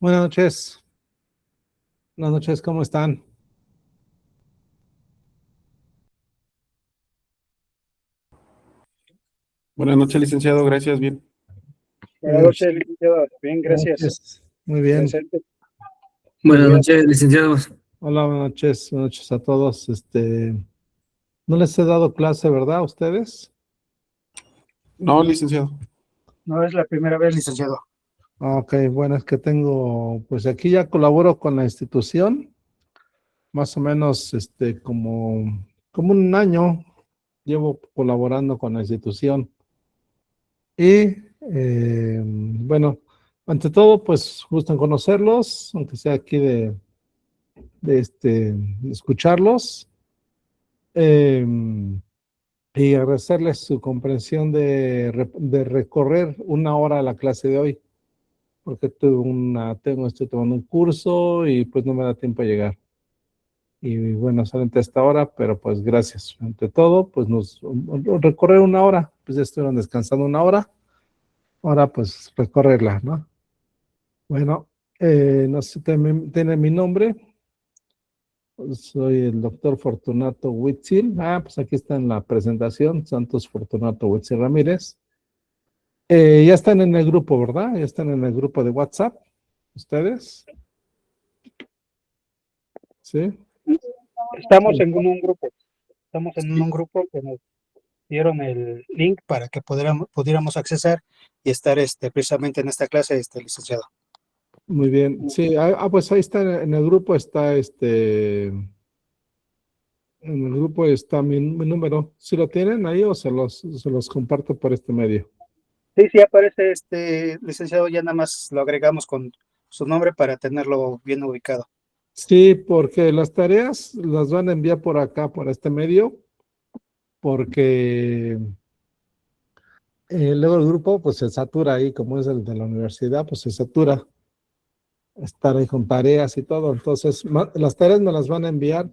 Buenas noches. Buenas noches, ¿cómo están? Buenas noches, licenciado. Gracias, bien. Buenas noches, licenciado. Bien, Buenas gracias. noches. Muy bien. Presente. Buenas noches, licenciados. Hola, buenas noches a todos. No les he dado clase, ¿verdad? ¿A ustedes? No, licenciado. No es la primera vez, licenciado. Ok, bueno, es que pues aquí ya colaboro con la institución, más o menos, como un año llevo colaborando con la institución. Y, bueno, ante todo, pues, gusto en conocerlos, aunque sea aquí de escucharlos. Eh, y agradecerles su comprensión de recorrer una hora la clase de hoy, porque estoy tomando un curso y pues no me da tiempo a llegar. Y bueno, solamente hasta ahora, pero pues gracias. Ante todo, pues recorrer una hora, pues ya estuvieron descansando una hora, ahora pues recorrerla, ¿no? Bueno, no sé si tiene mi nombre. Soy el doctor Fortunato Huitzil. Pues aquí está en la presentación, Santos Fortunato Huitzil Ramírez. Ya están en el grupo, ¿verdad? Ya están en el grupo de WhatsApp, ¿ustedes? ¿Sí? Estamos en un grupo. Estamos en un grupo que nos dieron el link para que pudiéramos accesar y estar precisamente en esta clase, licenciado. Muy bien. Sí, pues ahí está, en el grupo está en el grupo está mi número. ¿Sí lo tienen ahí o se los comparto por este medio? Sí, sí aparece licenciado, ya nada más lo agregamos con su nombre para tenerlo bien ubicado. Sí, porque las tareas las van a enviar por acá, por este medio, porque luego el grupo pues se satura ahí, como es el de la universidad, pues se satura estar ahí con tareas y todo. Entonces, las tareas me las van a enviar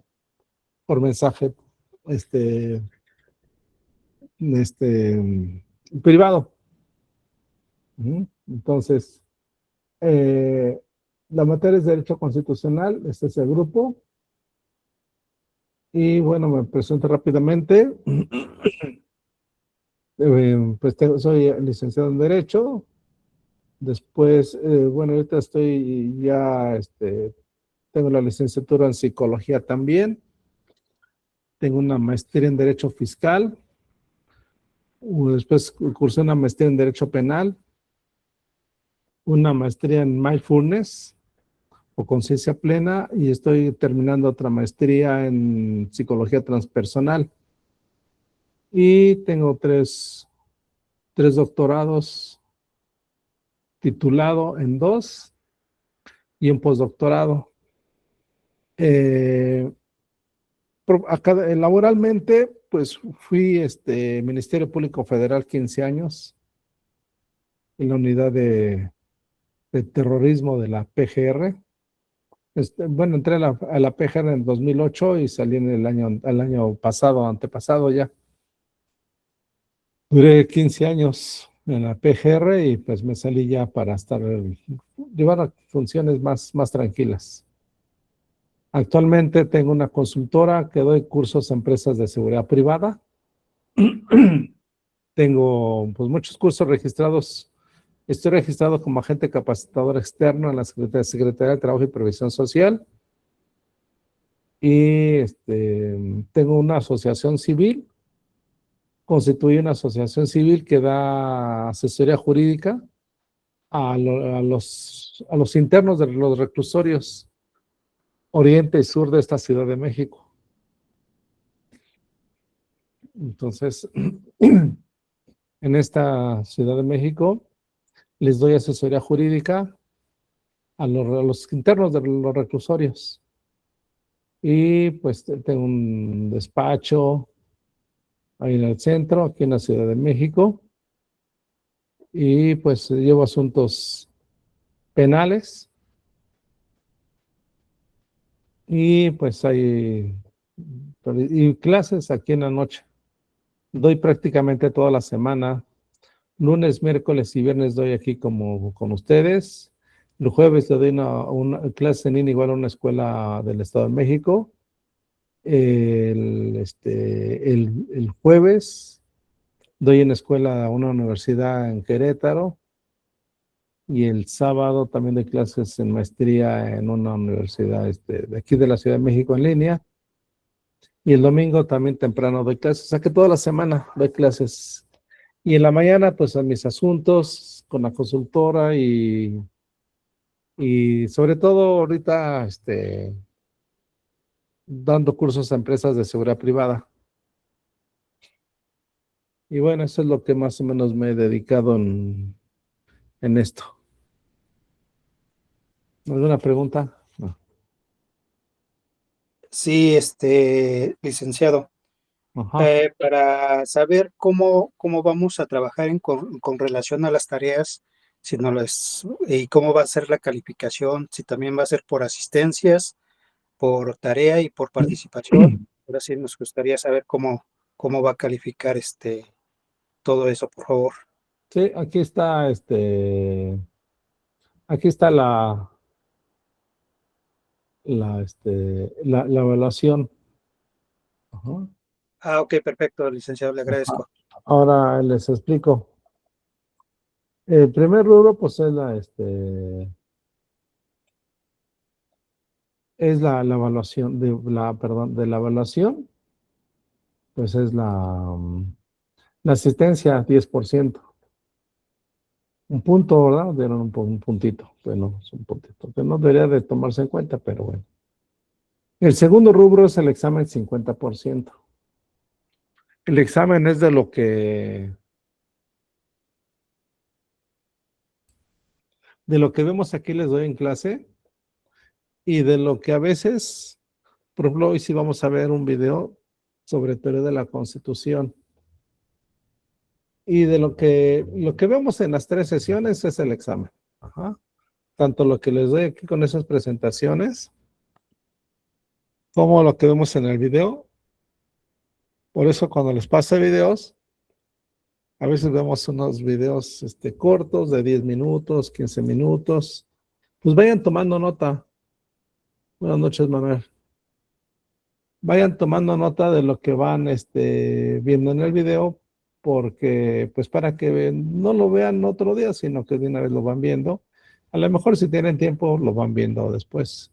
por mensaje, este, privado. Entonces, eh, la materia es Derecho Constitucional, este es el grupo. Y bueno, me presento rápidamente. Pues soy licenciado en Derecho. Después, bueno, ahorita estoy ya, tengo la licenciatura en Psicología también. Tengo una maestría en Derecho Fiscal. Después cursé una maestría en Derecho Penal, una maestría en Mindfulness o Conciencia Plena, y estoy terminando otra maestría en Psicología Transpersonal. Y tengo tres doctorados, titulado en dos y un postdoctorado. Acá, laboralmente, pues fui Ministerio Público Federal 15 años en la unidad de terrorismo de la PGR. Bueno, entré a la PGR en el 2008 y salí en el año pasado, antepasado ya. Duré 15 años en la PGR y pues me salí ya para llevar a funciones más tranquilas. Actualmente tengo una consultora que doy cursos a empresas de seguridad privada. Tengo pues muchos cursos registrados. Estoy registrado como agente capacitador externo en la Secretaría de Trabajo y Previsión Social. Y tengo una asociación civil, constituí una asociación civil que da asesoría jurídica a los internos de los reclusorios oriente y sur de esta Ciudad de México. Entonces, en esta Ciudad de México les doy asesoría jurídica a los internos de los reclusorios. Y pues tengo un despacho ahí en el centro, aquí en la Ciudad de México. Y pues llevo asuntos penales. Y pues hay clases aquí en la noche. Doy prácticamente toda la semana. Lunes, miércoles y viernes doy aquí como con ustedes. El jueves le doy una clase en línea igual a una escuela del Estado de México. El jueves doy en escuela a una universidad en Querétaro. Y el sábado también doy clases en maestría en una universidad de aquí de la Ciudad de México en línea. Y el domingo también temprano doy clases. O sea que toda la semana doy clases. Y en la mañana, pues a mis asuntos con la consultora y sobre todo ahorita dando cursos a empresas de seguridad privada. Y bueno, eso es lo que más o menos me he dedicado en esto. ¿Alguna pregunta? No. Sí, licenciado, Ajá. para saber cómo vamos a trabajar con relación a las tareas, si no y cómo va a ser la calificación, si también va a ser por asistencias, por tarea y por participación. Ahora sí nos gustaría saber cómo va a calificar todo eso, por favor. Sí, aquí está la evaluación. Ajá. Ah, ok, perfecto, licenciado, le agradezco. Ahora les explico. El primer rubro, pues, es la evaluación de la evaluación, pues es la asistencia, 10%. Un punto, ¿verdad? Dieron un puntito. Bueno, es un puntito, que no debería de tomarse en cuenta, pero bueno. El segundo rubro es el examen 50%. El examen es de lo que vemos aquí les doy en clase y de lo que a veces, por ejemplo, hoy sí vamos a ver un video sobre teoría de la Constitución. Y de lo que vemos en las 3 sesiones es el examen. Ajá. Tanto lo que les doy aquí con esas presentaciones, como lo que vemos en el video. Por eso cuando les pase videos, a veces vemos unos videos cortos de 10 minutos, 15 minutos. Pues vayan tomando nota. Buenas noches, Manuel. Vayan tomando nota de lo que van viendo en el video, porque pues para que no lo vean otro día, sino que de una vez lo van viendo. A lo mejor si tienen tiempo lo van viendo después,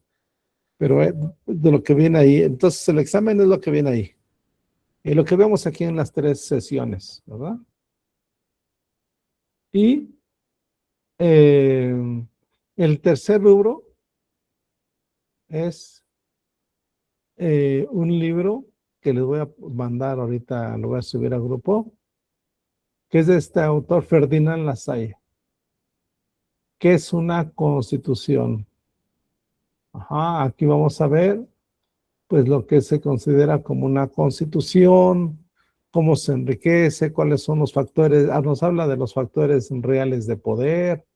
pero de lo que viene ahí, entonces el examen es lo que viene ahí. Y lo que vemos aquí en las 3 sesiones, ¿verdad? Y el tercer rubro es un libro que les voy a mandar ahorita, lo voy a subir al grupo, que es de este autor Ferdinand Lasalle, que es una constitución. Ajá, aquí vamos a ver pues lo que se considera como una constitución, cómo se enriquece, cuáles son los factores, nos habla de los factores reales de poder,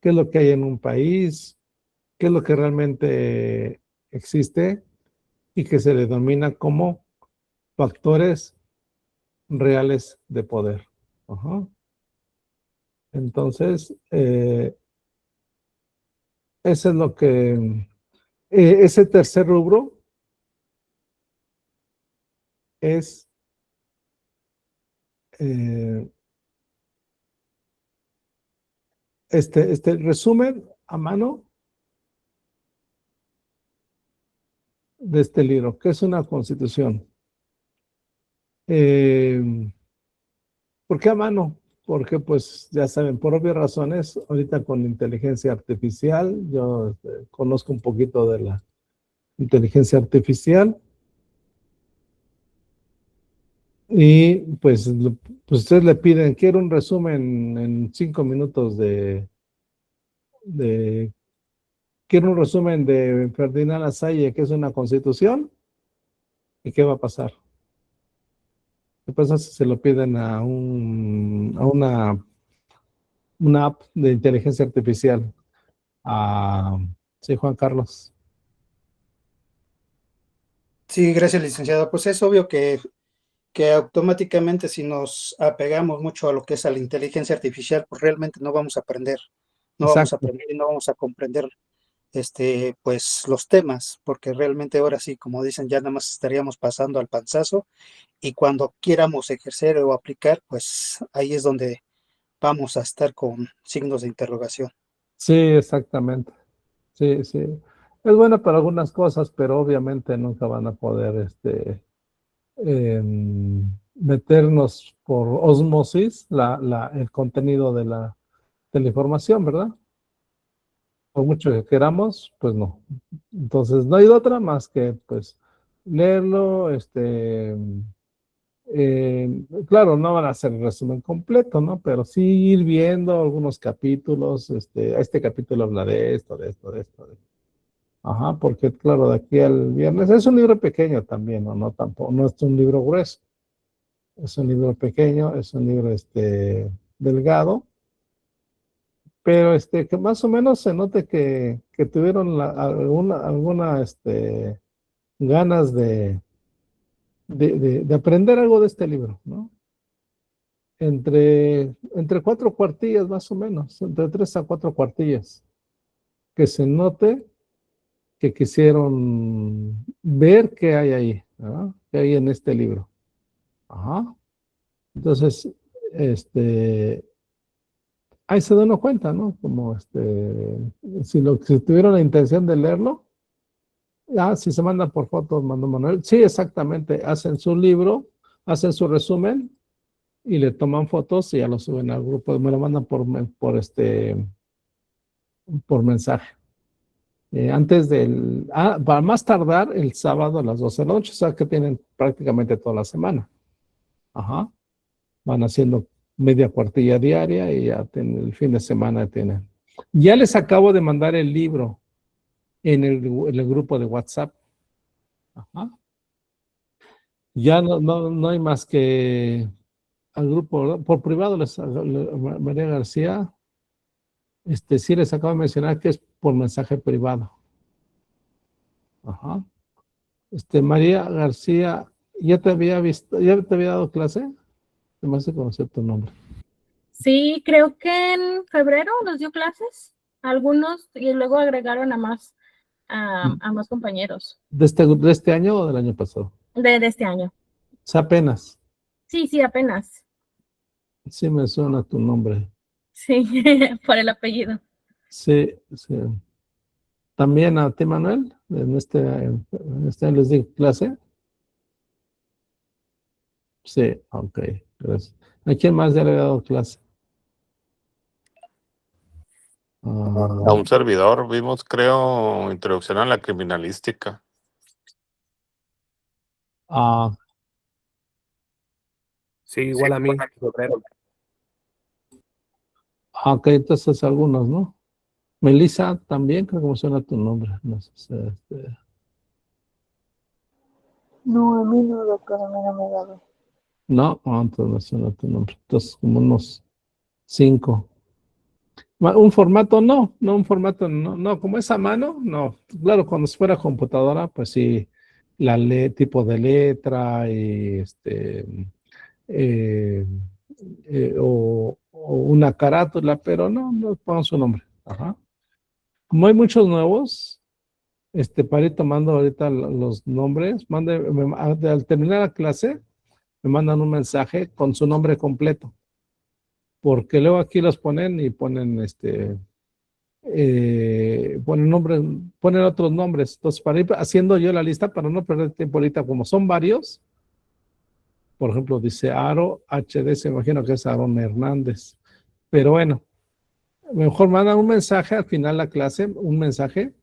qué es lo que hay en un país, qué es lo que realmente existe y que se le denomina como factores reales de poder. Ajá. Entonces, ese es lo que, ese tercer rubro es eh, este resumen a mano de este libro, que es una constitución. ¿Por qué a mano? Porque pues ya saben, por obvias razones, ahorita con inteligencia artificial, yo conozco un poquito de la inteligencia artificial y pues, pues ustedes le piden, quiero un resumen en 5 minutos de quiero un resumen de Ferdinand Lasalle, que es una constitución, ¿y qué va a pasar? ¿Qué pasa si se lo piden a una app de inteligencia artificial? Sí, Juan Carlos. Sí, gracias, licenciado. Pues es obvio que automáticamente si nos apegamos mucho a lo que es a la inteligencia artificial, pues realmente no vamos a aprender no vamos a Exacto. aprender y no vamos a comprender pues los temas, porque realmente ahora sí, como dicen, ya nada más estaríamos pasando al panzazo y cuando quieramos ejercer o aplicar, pues ahí es donde vamos a estar con signos de interrogación. Sí, exactamente. Sí, sí. Es buena para algunas cosas, pero obviamente nunca van a poder meternos por osmosis el contenido de la información, ¿verdad? Por mucho que queramos, pues no. Entonces, no hay de otra más que, pues, leerlo, claro, no van a hacer el resumen completo, ¿no? Pero sí ir viendo algunos capítulos, este capítulo habla de esto, de esto, de esto, de esto. Ajá, porque claro, de aquí al viernes es un libro pequeño también, ¿no? No tampoco, no es un libro grueso, es un libro pequeño, es un libro delgado, pero que más o menos se note que tuvieron alguna ganas de aprender algo de este libro, ¿no? Entre 4 cuartillas más o menos, entre 3 a 4 cuartillas, que se note que quisieron ver qué hay ahí, ¿no? ¿Qué hay en este libro? Ajá. Entonces, ahí se da uno cuenta, ¿no? Como si tuvieron la intención de leerlo, si se mandan por fotos, mandó Manuel. Sí, exactamente. Hacen su libro, hacen su resumen y le toman fotos y ya lo suben al grupo. Me lo mandan por mensaje. Antes para más tardar el sábado a las 12 de la noche, o sea que tienen prácticamente toda la semana. Ajá. Van haciendo media cuartilla diaria y ya el fin de semana tienen. Ya les acabo de mandar el libro en el grupo de WhatsApp. Ajá. Ya no hay más que al grupo, por privado, María García, sí les acabo de mencionar que es por mensaje privado. Ajá. María García, ¿ya te había visto, ya te había dado clase? Se me hace conocer tu nombre. Sí, creo que en febrero nos dio clases, algunos, y luego agregaron a más compañeros. ¿De este año o del año pasado? De este año. O sea, apenas. Sí, apenas. Sí me suena tu nombre. Sí, por el apellido. Sí, sí. También a ti, Manuel, en este les di clase. Sí, ok, gracias. ¿A quién más ya le he dado clase? A un servidor vimos, creo, introducción a la criminalística. Sí, igual a mí, febrero. Ok, entonces algunos, ¿no? Melissa también, creo que me suena tu nombre. No sé, No, a mí no, doctor, a mí no me ha dado. No, entonces me suena tu nombre. Entonces, como unos 5. Un formato un formato no, como es a mano, no. Claro, cuando fuera computadora, pues sí, tipo de letra y eh, o una carátula, pero no pongan su nombre. Ajá. Como hay muchos nuevos, para ir tomando ahorita los nombres, al terminar la clase, me mandan un mensaje con su nombre completo, porque luego aquí los ponen y ponen ponen otros nombres. Entonces, para ir haciendo yo la lista, para no perder tiempo ahorita, como son varios, por ejemplo, dice Aro HD, se imagino que es Aaron Hernández. Pero bueno, mejor manda un mensaje al final de la clase, un mensaje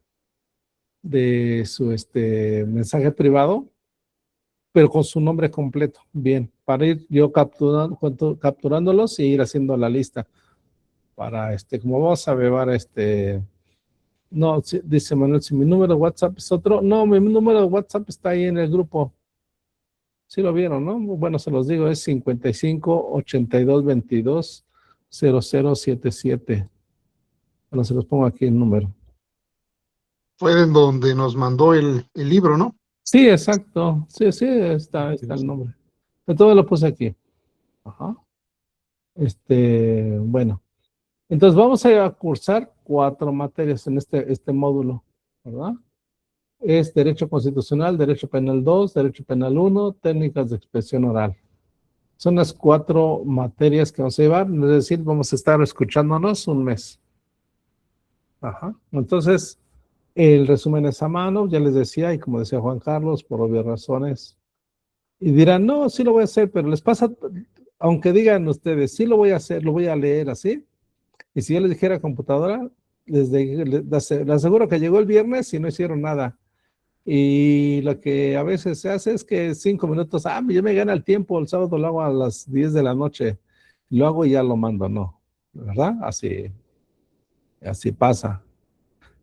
de su mensaje privado, pero con su nombre completo. Bien, para ir yo capturándolos y ir haciendo la lista. Para como vamos a llevar no, dice Manuel, si mi número de WhatsApp es otro. No, mi número de WhatsApp está ahí en el grupo. Sí lo vieron, ¿no? Bueno, se los digo, es 55-82-22-0077. Bueno, se los pongo aquí el número. Fue en donde nos mandó el libro, ¿no? Sí, exacto. Sí, está el nombre. De todo lo puse aquí. Ajá. Bueno. Entonces vamos a cursar 4 materias en este módulo, ¿verdad? Es Derecho Constitucional, Derecho Penal 2, Derecho Penal 1, Técnicas de Expresión Oral. Son las 4 materias que vamos a llevar, es decir, vamos a estar escuchándonos un mes. Ajá. Entonces, el resumen es a mano, ya les decía, y como decía Juan Carlos, por obvias razones. Y dirán, no, sí lo voy a hacer, pero les pasa, aunque digan ustedes, sí lo voy a hacer, lo voy a leer así. Y si yo les dijera computadora, les aseguro que llegó el viernes y no hicieron nada. Y lo que a veces se hace es que 5 minutos, yo me gana el tiempo, el sábado lo hago a las 10 de la noche, lo hago y ya lo mando, no, ¿verdad? Así pasa.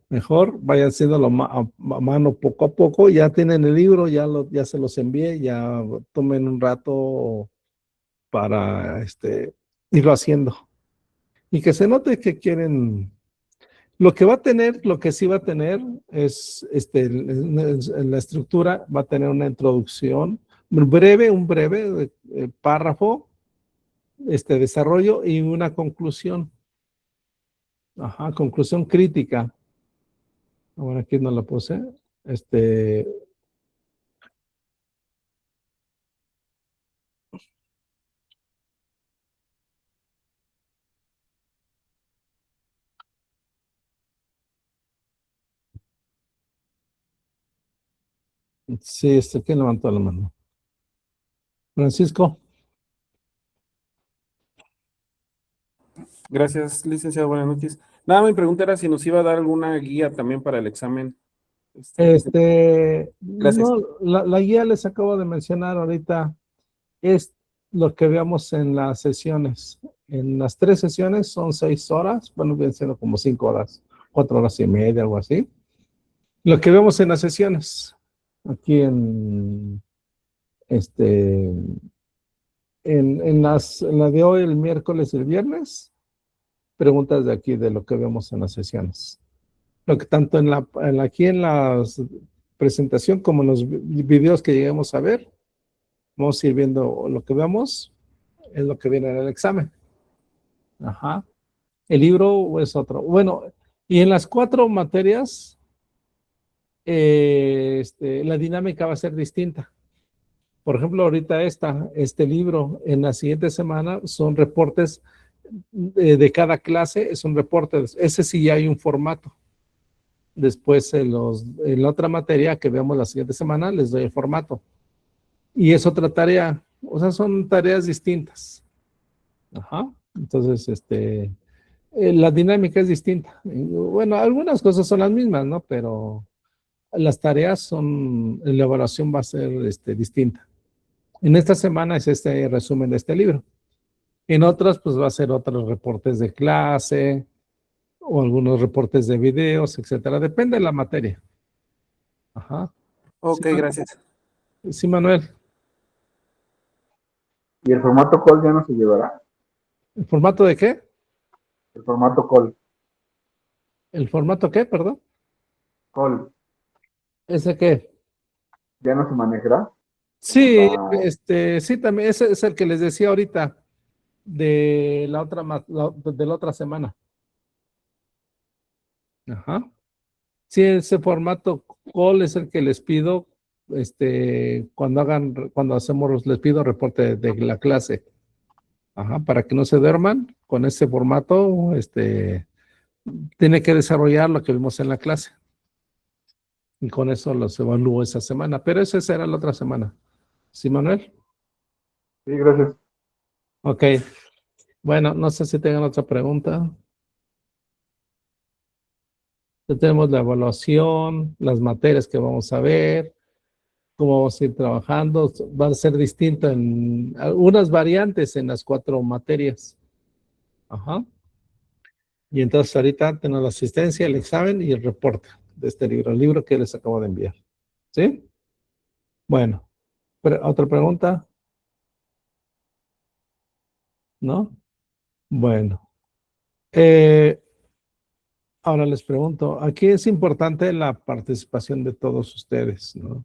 Mejor vayan haciéndolo a mano poco a poco, ya tienen el libro, ya se los envié, ya tomen un rato para irlo haciendo. Y que se note que quieren. Lo que sí va a tener es, en la estructura va a tener una introducción, un breve párrafo, desarrollo y una conclusión. Ajá, conclusión crítica. Ahora aquí no la puse. Sí, ¿quién levantó la mano? Francisco. Gracias, licenciado. Buenas noches. Nada, mi pregunta era si nos iba a dar alguna guía también para el examen. Gracias. No, la guía les acabo de mencionar ahorita, es lo que veamos en las sesiones. En las 3 sesiones son 6 horas, bueno, bien siendo como 5 horas, 4 horas y media, algo así. Lo que vemos en las sesiones, aquí en la de hoy, el miércoles y el viernes, preguntas de aquí, de lo que vemos en las sesiones. Lo que tanto aquí en la presentación como en los videos que lleguemos a ver, vamos a ir viendo lo que vemos, es lo que viene en el examen. Ajá. El libro es otro. Bueno, y en las 4 materias, la dinámica va a ser distinta. Por ejemplo, ahorita este libro, en la siguiente semana son reportes de cada clase, es un reporte. Ese sí ya hay un formato. Después en la otra materia que veamos la siguiente semana, les doy el formato. Y es otra tarea, o sea, son tareas distintas. Ajá. Entonces, la dinámica es distinta. Bueno, algunas cosas son las mismas, ¿no? Pero las tareas la evaluación va a ser distinta. En esta semana es este resumen de este libro. En otras, pues va a ser otros reportes de clase o algunos reportes de videos, etcétera. Depende de la materia. Ajá. Ok, sí, gracias. Sí, Manuel. ¿Y el formato call ya no se llevará? ¿El formato de qué? El formato call. ¿El formato qué, perdón? Call. ¿Ese qué? ¿Ya no se manejará? Sí, sí, también, ese es el que les decía ahorita de la otra semana. Ajá. Sí, ese formato call es el que les pido, les pido reporte de la clase. Ajá, para que no se duerman con ese formato, tiene que desarrollar lo que vimos en la clase. Y con eso los evalúo esa semana, pero esa será la otra semana. ¿Sí, Manuel? Sí, gracias. Ok. Bueno, no sé si tengan otra pregunta. Ya tenemos la evaluación, las materias que vamos a ver, cómo vamos a ir trabajando. Va a ser distinto en algunas variantes en las 4 materias. Ajá. Y entonces ahorita tenemos la asistencia, el examen y el reporte de este libro, el libro que les acabo de enviar. ¿Sí? Bueno, ¿otra pregunta? ¿No? Bueno. Ahora les pregunto, aquí es importante la participación de todos ustedes, ¿no?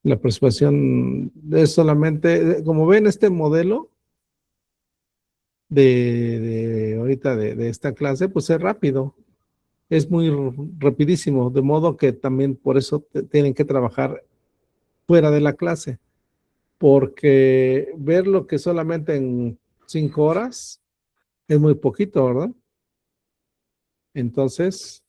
La participación es solamente, como ven este modelo de ahorita de esta clase, pues es rápido, es muy rapidísimo, de modo que también por eso tienen que trabajar fuera de la clase, porque ver lo que solamente en 5 horas es muy poquito, ¿verdad? Entonces,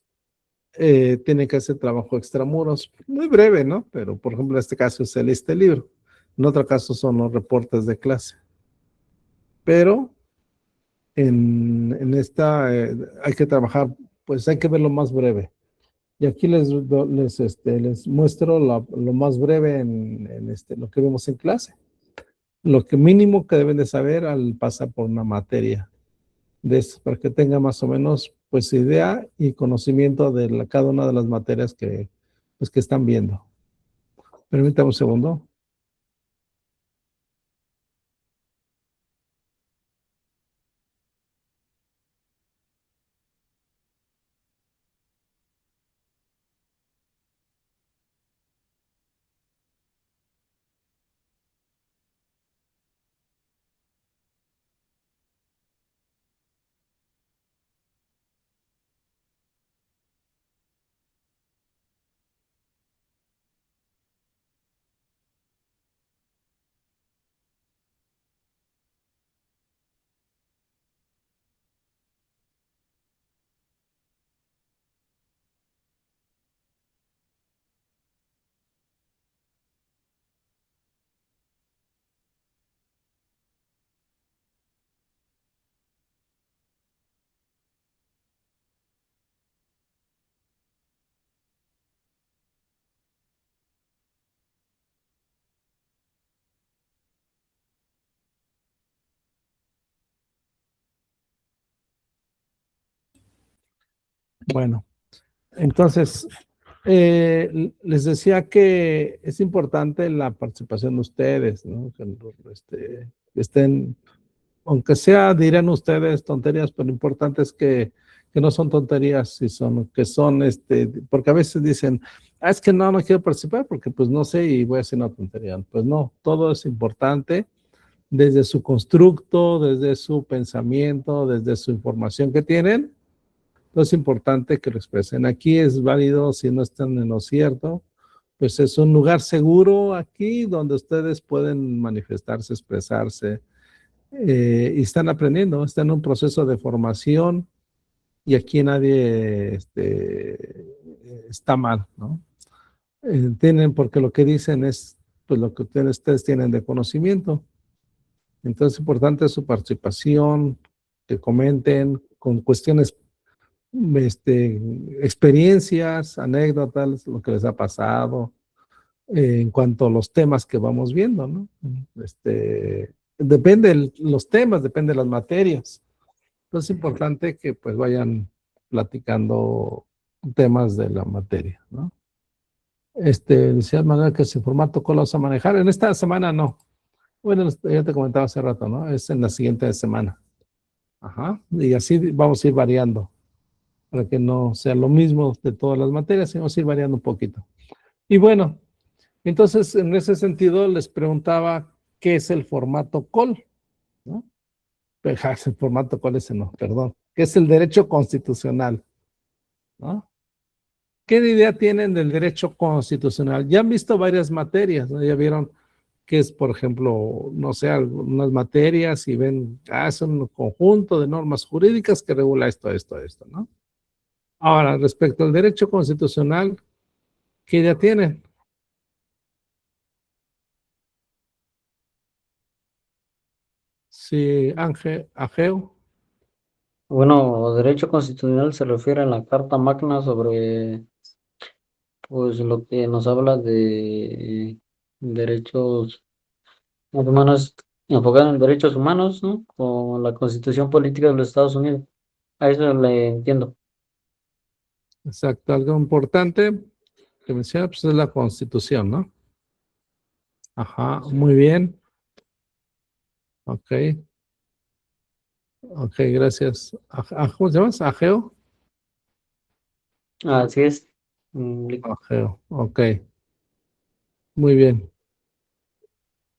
tienen que hacer trabajo extramuros, muy breve, ¿no? Pero, por ejemplo, en este caso es este libro. En otro caso son los reportes de clase. Pero en esta hay que trabajar, pues hay que verlo más breve. Y aquí les muestro lo más breve en lo que vemos en clase. Lo que mínimo que deben de saber al pasar por una materia de eso, para que tenga más o menos pues idea y conocimiento de cada una de las materias pues, que están viendo. Permítame un segundo. Bueno, entonces, les decía que es importante la participación de ustedes, ¿no? Que estén, aunque sea, dirán ustedes tonterías, pero lo importante es que no son tonterías, que son, porque a veces dicen, es que no quiero participar porque pues no sé y voy a hacer una tontería. Pues no, todo es importante desde su constructo, desde su pensamiento, desde su información que tienen. Entonces es importante que lo expresen. Aquí es válido si no están en lo cierto, pues es un lugar seguro aquí donde ustedes pueden manifestarse, expresarse y están aprendiendo, están en un proceso de formación y aquí nadie está mal, ¿no? Tienen, porque lo que dicen es pues lo que ustedes tienen de conocimiento. Entonces es importante su participación, que comenten con cuestiones experiencias, anécdotas, lo que les ha pasado, en cuanto a los temas que vamos viendo, ¿no? Depende los temas, depende de las materias. Entonces es importante que pues vayan platicando temas de la materia, ¿no? Decía Manuel que ese formato ¿cuál vas a manejar? En esta semana no. Bueno, ya te comentaba hace rato, ¿no? Es en la siguiente semana. Ajá. Y así vamos a ir variando, para que no sea lo mismo de todas las materias, sino ir variando un poquito. Y bueno, entonces en ese sentido les preguntaba qué es el formato COL, ¿no? El formato COL ese no, perdón. ¿Qué es el derecho constitucional? ¿No? ¿Qué idea tienen del derecho constitucional? Ya han visto varias materias, ¿no? Ya vieron que es, por ejemplo, no sé, algunas materias y ven, es un conjunto de normas jurídicas que regula esto, ¿no? Ahora, respecto al derecho constitucional, ¿qué idea tienen? Sí, Ángel, Ageo. Bueno, derecho constitucional se refiere a la Carta Magna sobre, pues, lo que nos habla de derechos humanos, enfocado en derechos humanos, ¿no? Con la Constitución Política de los Estados Unidos. A eso le entiendo. Exacto, algo importante que menciona, pues es la Constitución, ¿no? Ajá, muy bien. Ok. Ok, gracias. ¿Cómo se llama? Ageo. Así es. Ageo, ok. Muy bien.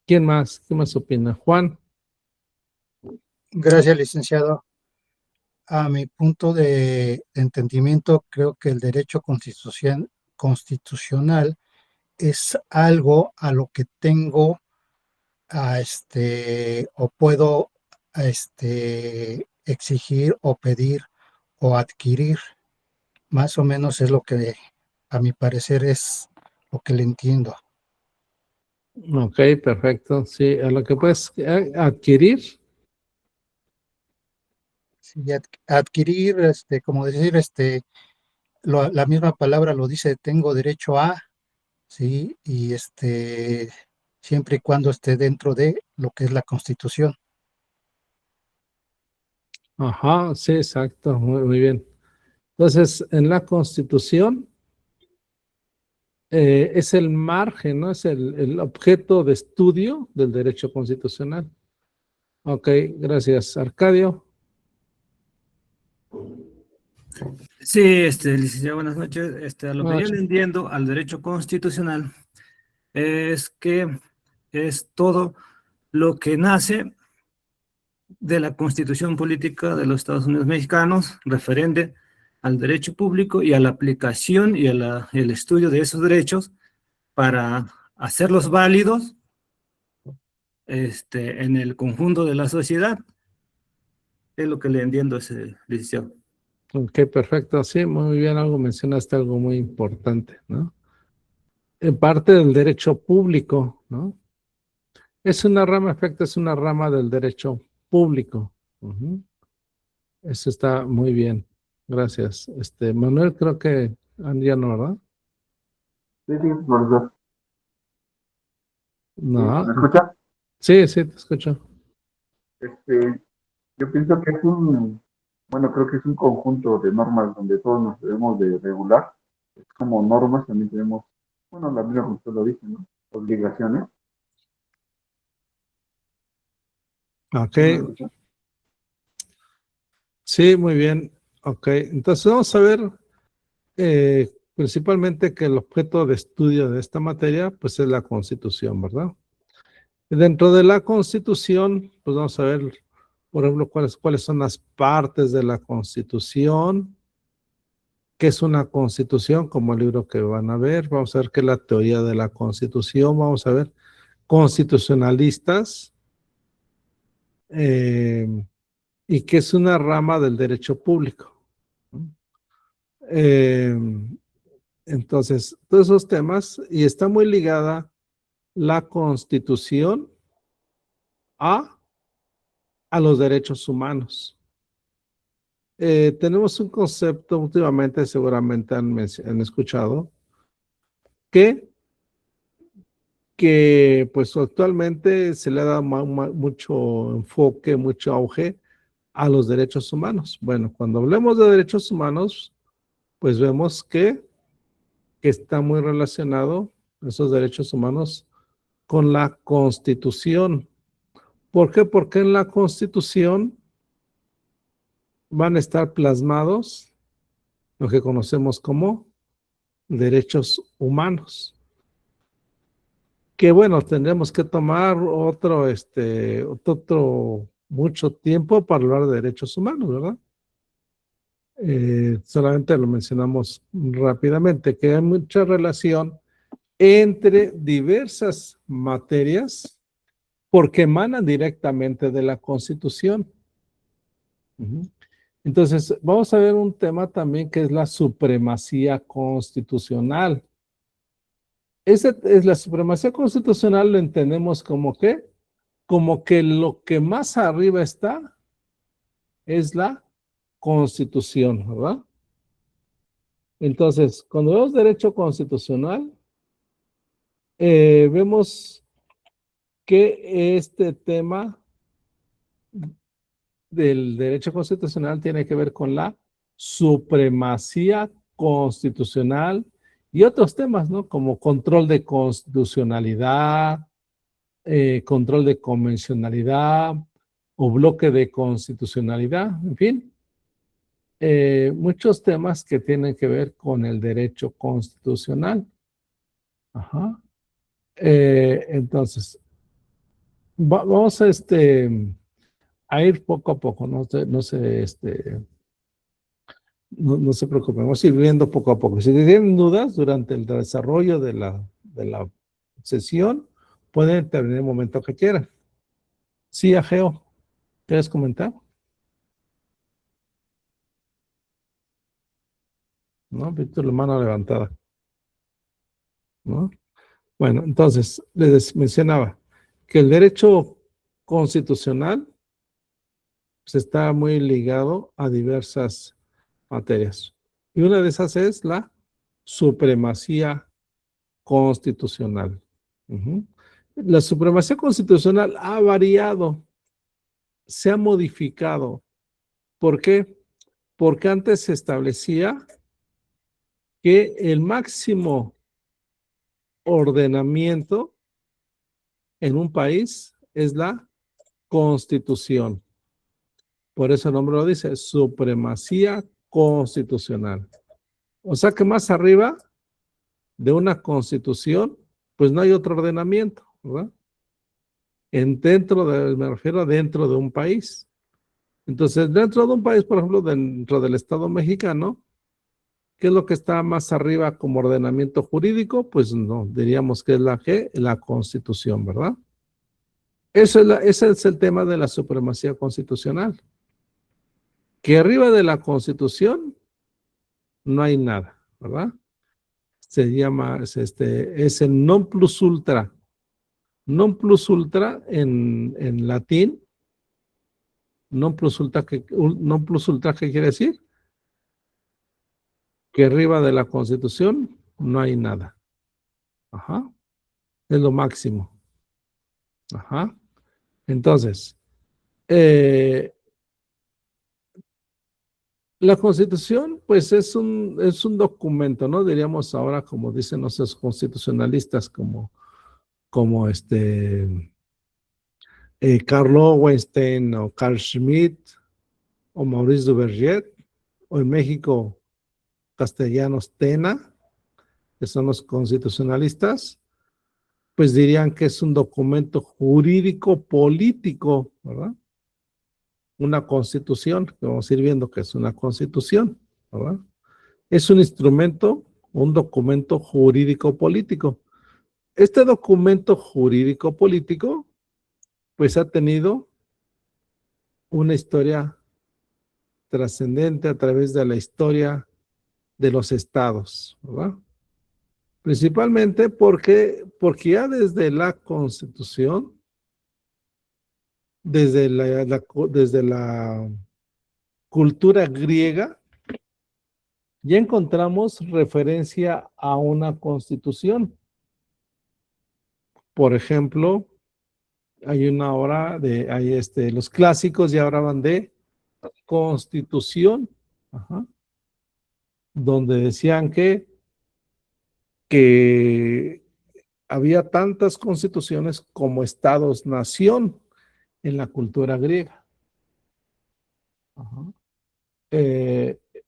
¿Quién más? ¿Qué más opina? Juan. Gracias, licenciado. a mi punto de entendimiento, creo que el derecho constitucional es algo a lo que tengo o puedo exigir o pedir o adquirir. Más o menos es lo que a mi parecer es lo que le entiendo. Ok, perfecto. Sí, a lo que puedes adquirir. Sí, adquirir, como decir, la misma palabra lo dice, tengo derecho a, sí, y siempre y cuando esté dentro de lo que es la Constitución. Ajá, sí, exacto, muy bien. Entonces, en la Constitución es el margen, ¿no? Es el objeto de estudio del derecho constitucional. Ok, gracias. Arcadio. Sí, licenciado, buenas noches. A lo que yo le entiendo al derecho constitucional es que es todo lo que nace de la Constitución Política de los Estados Unidos Mexicanos, referente al derecho público y a la aplicación y el estudio de esos derechos para hacerlos válidos en el conjunto de la sociedad. Es lo que le entiendo a ese licenciado. Ok, perfecto. Sí, muy bien, mencionaste algo muy importante, ¿no? En parte del derecho público, ¿no? Es una rama, en efecto, es una rama del derecho público. Eso está muy bien. Gracias. Manuel, creo que ya no, ¿verdad? Sí, profesor. No. ¿Me escucha? Sí, sí, te escucho. Yo pienso que creo que es un conjunto de normas donde todos nos debemos de regular. Es como normas, también tenemos, la misma como usted lo dice, ¿no? Obligaciones. Ok. Sí, muy bien. Ok, entonces vamos a ver principalmente que el objeto de estudio de esta materia pues es la Constitución, ¿verdad? Y dentro de la Constitución, pues vamos a ver, por ejemplo, cuáles son las partes de la Constitución, qué es una Constitución, como el libro que van a ver, vamos a ver qué es la teoría de la Constitución, vamos a ver constitucionalistas, y qué es una rama del derecho público. Entonces, todos esos temas, y está muy ligada la Constitución a los derechos humanos. Tenemos un concepto últimamente, seguramente han escuchado, que pues actualmente se le ha dado mucho enfoque, mucho auge a los derechos humanos. Bueno, cuando hablemos de derechos humanos, pues vemos que está muy relacionado esos derechos humanos con la Constitución. ¿Por qué? Porque en la Constitución van a estar plasmados lo que conocemos como derechos humanos. Que bueno, tendremos que tomar otro mucho tiempo para hablar de derechos humanos, ¿verdad? Solamente lo mencionamos rápidamente, que hay mucha relación entre diversas materias porque emanan directamente de la Constitución. Entonces, vamos a ver un tema también que es la supremacía constitucional. Es la supremacía constitucional lo entendemos como ¿qué? Como que lo que más arriba está es la Constitución, ¿verdad? Entonces, cuando vemos derecho constitucional, vemos que este tema del derecho constitucional tiene que ver con la supremacía constitucional y otros temas, ¿no? Como control de constitucionalidad, control de convencionalidad o bloque de constitucionalidad, en fin. Muchos temas que tienen que ver con el derecho constitucional. Ajá. Entonces, vamos a ir poco a poco, no sé, No se preocupen, vamos a ir viendo poco a poco. Si tienen dudas durante el desarrollo de la sesión, pueden intervenir en el momento que quieran. Sí, Ageo, ¿quieres comentar? ¿No? Víctor, la mano levantada. ¿No? Bueno, entonces, les mencionaba que el derecho constitucional pues, está muy ligado a diversas materias. Y una de esas es la supremacía constitucional. La supremacía constitucional ha variado, se ha modificado. ¿Por qué? Porque antes se establecía que el máximo ordenamiento en un país es la Constitución. Por eso el nombre lo dice, supremacía constitucional. O sea que más arriba de una constitución, pues no hay otro ordenamiento, ¿verdad? Me refiero a dentro de un país. Entonces, dentro de un país, por ejemplo, dentro del Estado mexicano, ¿qué es lo que está más arriba como ordenamiento jurídico? Pues no, diríamos que es la Constitución, ¿verdad? Ese es el tema de la supremacía constitucional. Que arriba de la Constitución no hay nada, ¿verdad? Se llama, es el non plus ultra. Non plus ultra en latín. Non plus ultra, ¿qué quiere decir? Que arriba de la Constitución no hay nada. Ajá. Es lo máximo. Ajá. Entonces, la Constitución, pues es un documento, ¿no? Diríamos ahora, como dicen nuestros constitucionalistas, como Karl Lowenstein o Carl Schmitt o Maurice Duverger, o en México, Castellanos Tena, que son los constitucionalistas, pues dirían que es un documento jurídico político, ¿verdad? Una constitución, que vamos a ir viendo que es una constitución, ¿verdad? Es un instrumento, un documento jurídico político. Este documento jurídico político, pues ha tenido una historia trascendente a través de la historia de los estados, ¿verdad? Principalmente porque ya desde la Constitución, desde la cultura griega, ya encontramos referencia a una constitución. Por ejemplo, hay una obra los clásicos ya hablaban de constitución, donde decían que había tantas constituciones como estados-nación en la cultura griega.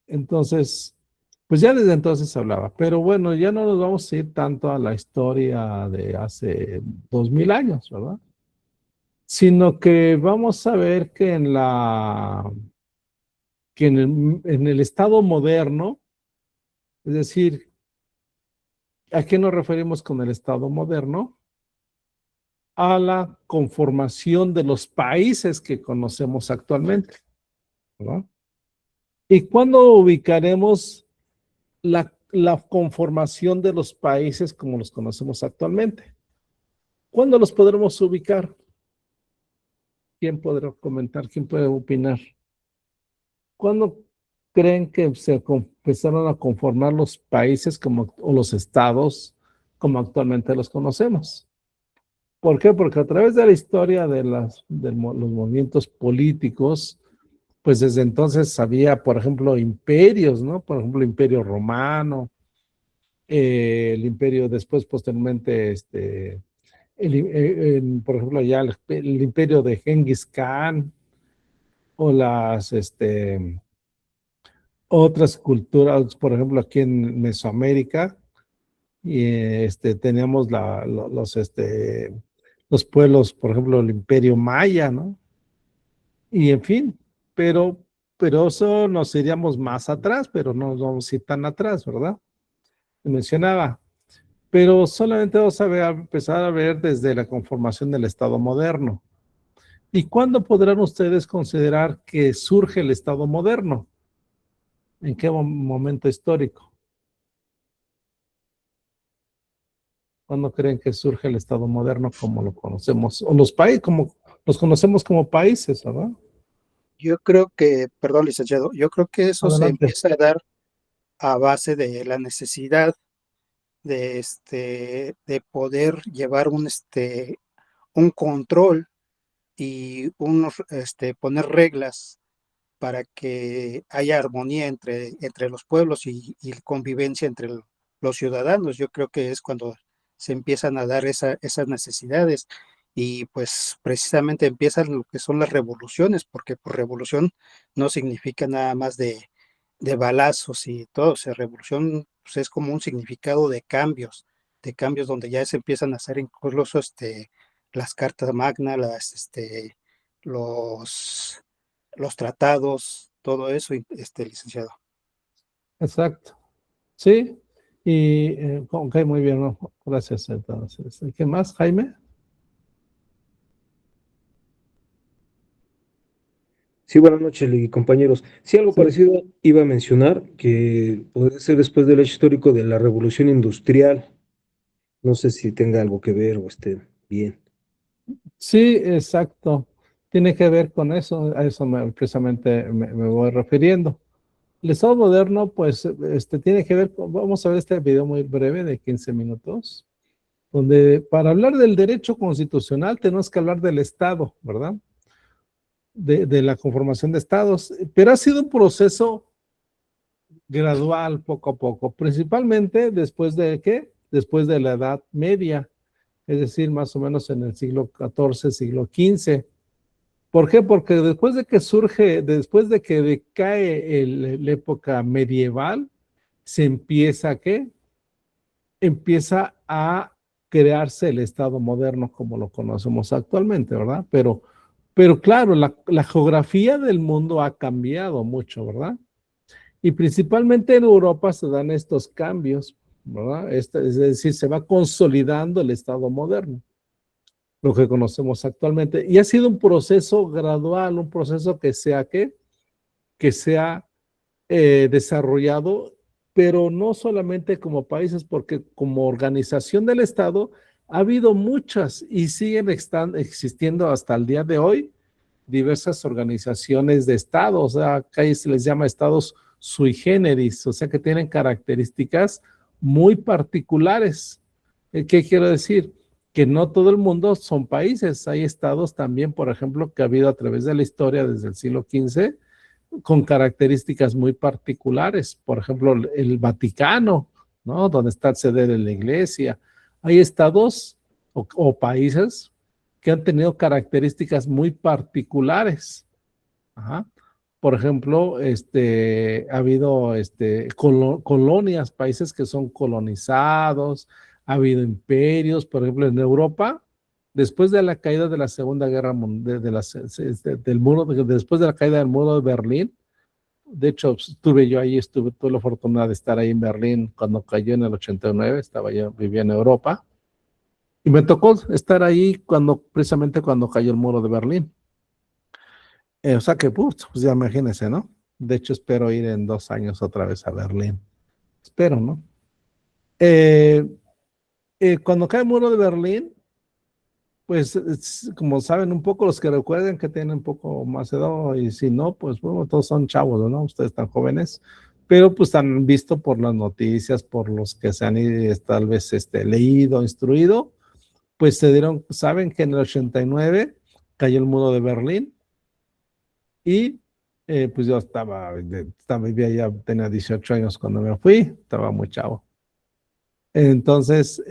Entonces, pues ya desde entonces hablaba, pero bueno, ya no nos vamos a ir tanto a la historia de hace 2000 años, ¿verdad? Sino que vamos a ver que en el estado moderno, es decir, ¿a qué nos referimos con el estado moderno? A la conformación de los países que conocemos actualmente, ¿verdad? ¿Y cuándo ubicaremos la conformación de los países como los conocemos actualmente? ¿Cuándo los podremos ubicar? ¿Quién podrá comentar? ¿Quién puede opinar? ¿Cuándo creen que se empezaron a conformar los países o los estados como actualmente los conocemos? ¿Por qué? Porque a través de la historia de los movimientos políticos, pues desde entonces había, por ejemplo, imperios, ¿no? Por ejemplo, el Imperio Romano, el imperio después, posteriormente, por ejemplo, ya el imperio de Genghis Khan, o otras culturas, por ejemplo, aquí en Mesoamérica, y teníamos los pueblos, por ejemplo, el imperio maya, ¿no? Y en fin, pero pero eso nos iríamos más atrás, pero no nos vamos a ir tan atrás, ¿verdad? Mencionaba, pero solamente vamos a empezar a ver desde la conformación del Estado moderno. ¿Y cuándo podrán ustedes considerar que surge el Estado moderno? ¿En qué momento histórico? ¿Cuándo creen que surge el Estado moderno como lo conocemos? O los países, como los conocemos como países, ¿verdad? Yo creo que, perdón, licenciado, yo creo que eso se Adelante. empieza a dar a base de la necesidad de poder llevar un control y poner reglas para que haya armonía entre los pueblos y convivencia entre los ciudadanos. Yo creo que es cuando se empiezan a dar esas necesidades y pues precisamente empiezan lo que son las revoluciones, porque por revolución no significa nada más de balazos y todo. O sea, revolución pues, es como un significado de cambios donde ya se empiezan a hacer incluso las cartas magna, los tratados, todo eso, licenciado. Exacto. Sí. Y, ok, muy bien, ¿no? Gracias. Entonces, ¿qué más, Jaime? Sí, buenas noches, compañeros. Sí, algo Sí. parecido iba a mencionar, que podría ser después del hecho histórico de la Revolución Industrial. No sé si tenga algo que ver o esté bien. Sí, exacto. Tiene que ver con eso, a eso precisamente me voy refiriendo. El Estado moderno, pues, tiene que ver vamos a ver este video muy breve de 15 minutos, donde para hablar del derecho constitucional tenemos que hablar del Estado, ¿verdad? De la conformación de estados, pero ha sido un proceso gradual, poco a poco, principalmente después de ¿qué? Después de la Edad Media, es decir, más o menos en el siglo XIV, siglo XV. ¿Por qué? Porque después de que decae la época medieval, se empieza ¿qué? Empieza a crearse el Estado moderno como lo conocemos actualmente, ¿verdad? Pero claro, la geografía del mundo ha cambiado mucho, ¿verdad? Y principalmente en Europa se dan estos cambios, ¿verdad? Es decir, se va consolidando el Estado moderno, lo que conocemos actualmente. Y ha sido un proceso gradual, un proceso que se ha desarrollado, pero no solamente como países, porque como organización del Estado ha habido muchas y siguen existiendo hasta el día de hoy diversas organizaciones de Estado, o sea, acá se les llama estados sui generis, o sea que tienen características muy particulares. ¿Qué quiero decir? Que no todo el mundo son países, hay estados también, por ejemplo, que ha habido a través de la historia desde el siglo XV, con características muy particulares, por ejemplo, el Vaticano, ¿no? Donde está el sede de la iglesia. Hay estados o países que han tenido características muy particulares. Ajá. Por ejemplo, ha habido colonias, países que son colonizados, ha habido imperios, por ejemplo, en Europa, después de la caída de la Segunda Guerra Mundial, después de la caída del muro de Berlín, de hecho, tuve la fortuna de estar ahí en Berlín cuando cayó en el 89, vivía en Europa, y me tocó estar ahí precisamente cuando cayó el muro de Berlín. O sea que, pues ya imagínense, ¿no? De hecho, espero ir en 2 años otra vez a Berlín. Espero, ¿no? Cuando cae el muro de Berlín, pues, como saben un poco, los que recuerden que tienen un poco más de edad, y si no, pues, bueno, todos son chavos, ¿no? Ustedes están jóvenes, pero pues han visto por las noticias, por los que se han tal vez leído, instruido, pues saben que en el 89 cayó el muro de Berlín, y pues yo vivía ya, tenía 18 años cuando me fui, estaba muy chavo. Entonces,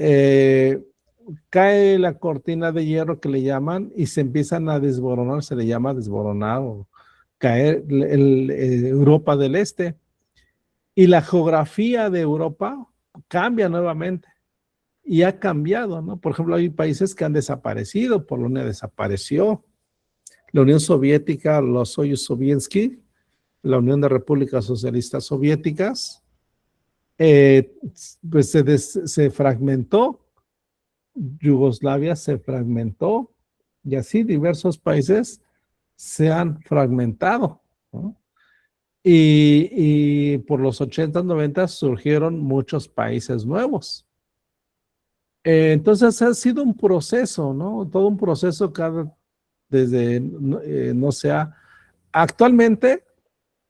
cae la cortina de hierro que le llaman y se empiezan a desboronar, se le llama desboronar o caer Europa del Este. Y la geografía de Europa cambia nuevamente y ha cambiado, ¿no? Por ejemplo, hay países que han desaparecido, Polonia desapareció, la Unión Soviética, los Soyuz Sovietsky, la Unión de Repúblicas Socialistas Soviéticas, pues se fragmentó, Yugoslavia se fragmentó, y así diversos países se han fragmentado, ¿no? Y por los 80, 90 surgieron muchos países nuevos. Entonces ha sido un proceso, ¿no? Todo un proceso desde, no sea, actualmente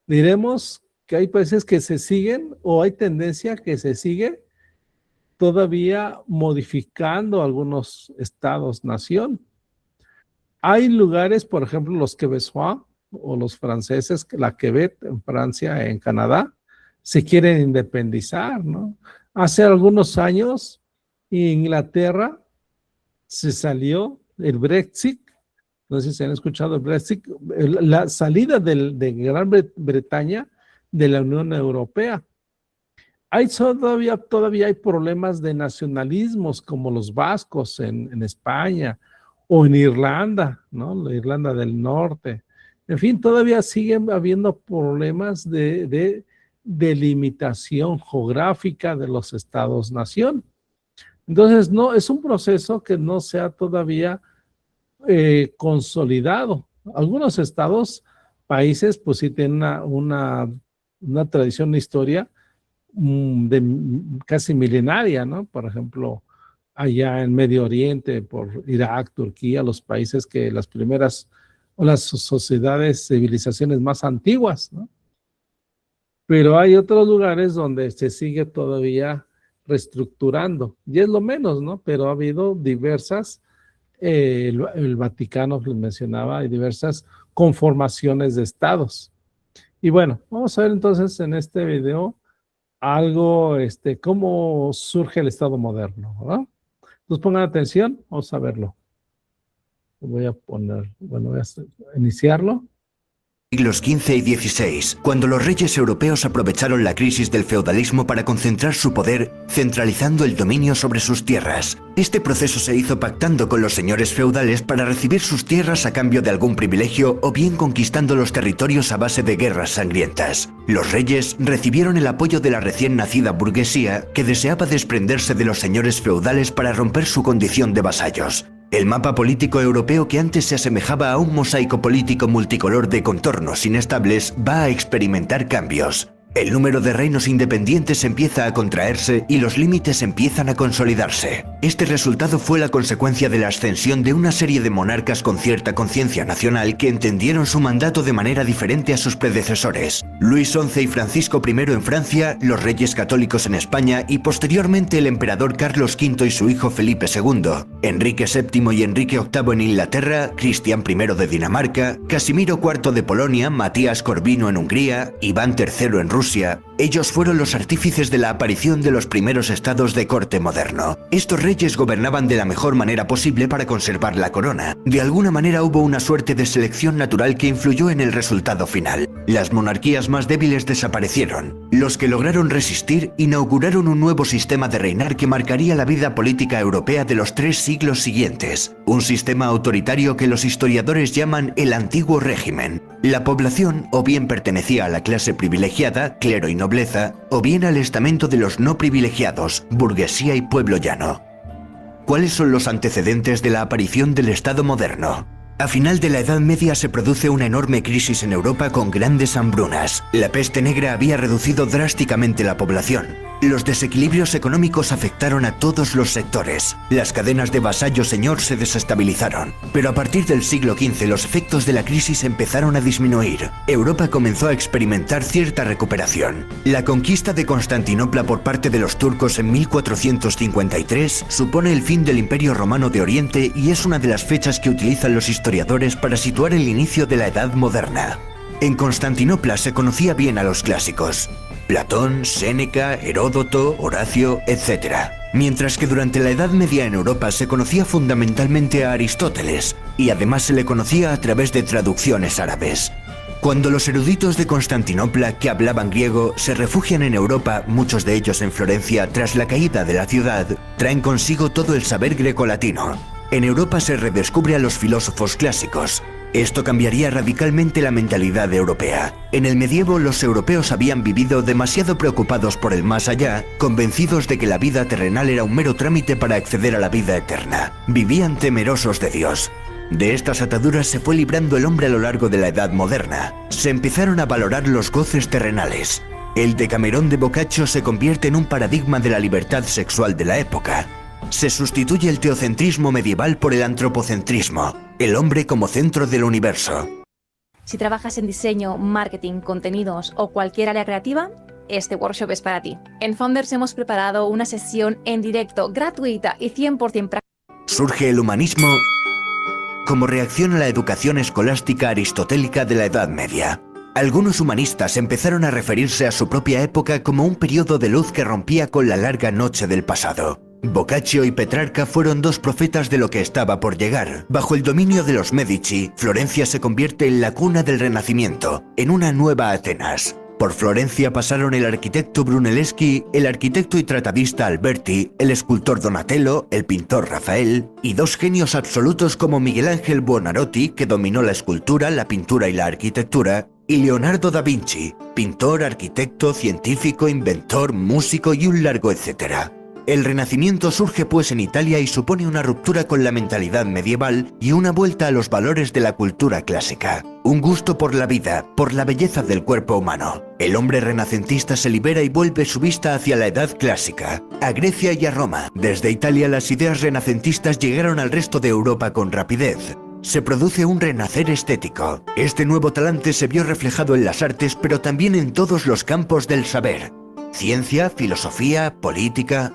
diremos que hay países que se siguen o hay tendencia que se sigue todavía modificando algunos estados-nación. Hay lugares, por ejemplo, los quebecois o los franceses, la Quebec en Francia, en Canadá, se quieren independizar, ¿no? Hace algunos años, Inglaterra se salió, el Brexit, no sé si se han escuchado el Brexit, la salida de Gran Bretaña de la Unión Europea. Todavía hay problemas de nacionalismos como los vascos en España o en Irlanda, ¿no? La Irlanda del Norte. En fin, todavía siguen habiendo problemas de delimitación geográfica de los estados-nación. Entonces, no, es un proceso que no se ha todavía consolidado. Algunos estados, países, pues sí tienen una tradición, una historia casi milenaria, ¿no? Por ejemplo, allá en Medio Oriente, por Irak, Turquía, los países que las primeras, o las sociedades, civilizaciones más antiguas, ¿no? Pero hay otros lugares donde se sigue todavía reestructurando, y es lo menos, ¿no? Pero ha habido diversas, el Vaticano les mencionaba, hay diversas conformaciones de estados. Y bueno, vamos a ver entonces en este video algo, cómo surge el Estado moderno, ¿no? Entonces pongan atención, vamos a verlo. Voy a iniciarlo. Siglos XV y XVI, cuando los reyes europeos aprovecharon la crisis del feudalismo para concentrar su poder, centralizando el dominio sobre sus tierras. Este proceso se hizo pactando con los señores feudales para recibir sus tierras a cambio de algún privilegio o bien conquistando los territorios a base de guerras sangrientas. Los reyes recibieron el apoyo de la recién nacida burguesía que deseaba desprenderse de los señores feudales para romper su condición de vasallos. El mapa político europeo, que antes se asemejaba a un mosaico político multicolor de contornos inestables, va a experimentar cambios. El número de reinos independientes empieza a contraerse y los límites empiezan a consolidarse. Este resultado fue la consecuencia de la ascensión de una serie de monarcas con cierta conciencia nacional que entendieron su mandato de manera diferente a sus predecesores. Luis XI y Francisco I en Francia, los reyes católicos en España y posteriormente el emperador Carlos V y su hijo Felipe II, Enrique VII y Enrique VIII en Inglaterra, Cristián I de Dinamarca, Casimiro IV de Polonia, Matías Corvino en Hungría, Iván III en Rusia. Ellos fueron los artífices de la aparición de los primeros estados de corte moderno. Estos reyes gobernaban de la mejor manera posible para conservar la corona. De alguna manera hubo una suerte de selección natural que influyó en el resultado final. Las monarquías más débiles desaparecieron. Los que lograron resistir inauguraron un nuevo sistema de reinar que marcaría la vida política europea de los 3 siglos siguientes. Un sistema autoritario que los historiadores llaman el Antiguo Régimen. La población o bien pertenecía a la clase privilegiada, clero y nobleza, o bien al estamento de los no privilegiados, burguesía y pueblo llano. ¿Cuáles son los antecedentes de la aparición del Estado moderno? A final de la Edad Media se produce una enorme crisis en Europa con grandes hambrunas. La peste negra había reducido drásticamente la población. Los desequilibrios económicos afectaron a todos los sectores. Las cadenas de vasallo-señor se desestabilizaron. Pero a partir del siglo XV los efectos de la crisis empezaron a disminuir. Europa comenzó a experimentar cierta recuperación. La conquista de Constantinopla por parte de los turcos en 1453 supone el fin del Imperio Romano de Oriente y es una de las fechas que utilizan los historiadores para situar el inicio de la Edad Moderna. En Constantinopla se conocía bien a los clásicos: Platón, Séneca, Heródoto, Horacio, etc. Mientras que durante la Edad Media en Europa se conocía fundamentalmente a Aristóteles, y además se le conocía a través de traducciones árabes. Cuando los eruditos de Constantinopla que hablaban griego se refugian en Europa, muchos de ellos en Florencia tras la caída de la ciudad, traen consigo todo el saber grecolatino. En Europa se redescubre a los filósofos clásicos. Esto cambiaría radicalmente la mentalidad europea. En el medievo, los europeos habían vivido demasiado preocupados por el más allá, convencidos de que la vida terrenal era un mero trámite para acceder a la vida eterna. Vivían temerosos de Dios. De estas ataduras se fue librando el hombre a lo largo de la Edad Moderna. Se empezaron a valorar los goces terrenales. El Decamerón de Boccaccio se convierte en un paradigma de la libertad sexual de la época. Se sustituye el teocentrismo medieval por el antropocentrismo, el hombre como centro del universo. Si trabajas en diseño, marketing, contenidos o cualquier área creativa, este workshop es para ti. En Founders hemos preparado una sesión en directo, gratuita y 100% práctica. Surge el humanismo como reacción a la educación escolástica aristotélica de la Edad Media. Algunos humanistas empezaron a referirse a su propia época como un periodo de luz que rompía con la larga noche del pasado. Boccaccio y Petrarca fueron dos profetas de lo que estaba por llegar. Bajo el dominio de los Medici, Florencia se convierte en la cuna del Renacimiento, en una nueva Atenas. Por Florencia pasaron el arquitecto Brunelleschi, el arquitecto y tratadista Alberti, el escultor Donatello, el pintor Rafael, y dos genios absolutos como Miguel Ángel Buonarroti, que dominó la escultura, la pintura y la arquitectura, y Leonardo da Vinci, pintor, arquitecto, científico, inventor, músico y un largo etcétera. El Renacimiento surge pues en Italia y supone una ruptura con la mentalidad medieval y una vuelta a los valores de la cultura clásica. Un gusto por la vida, por la belleza del cuerpo humano. El hombre renacentista se libera y vuelve su vista hacia la Edad Clásica, a Grecia y a Roma. Desde Italia las ideas renacentistas llegaron al resto de Europa con rapidez. Se produce un renacer estético. Este nuevo talante se vio reflejado en las artes, pero también en todos los campos del saber. Ciencia, filosofía, política.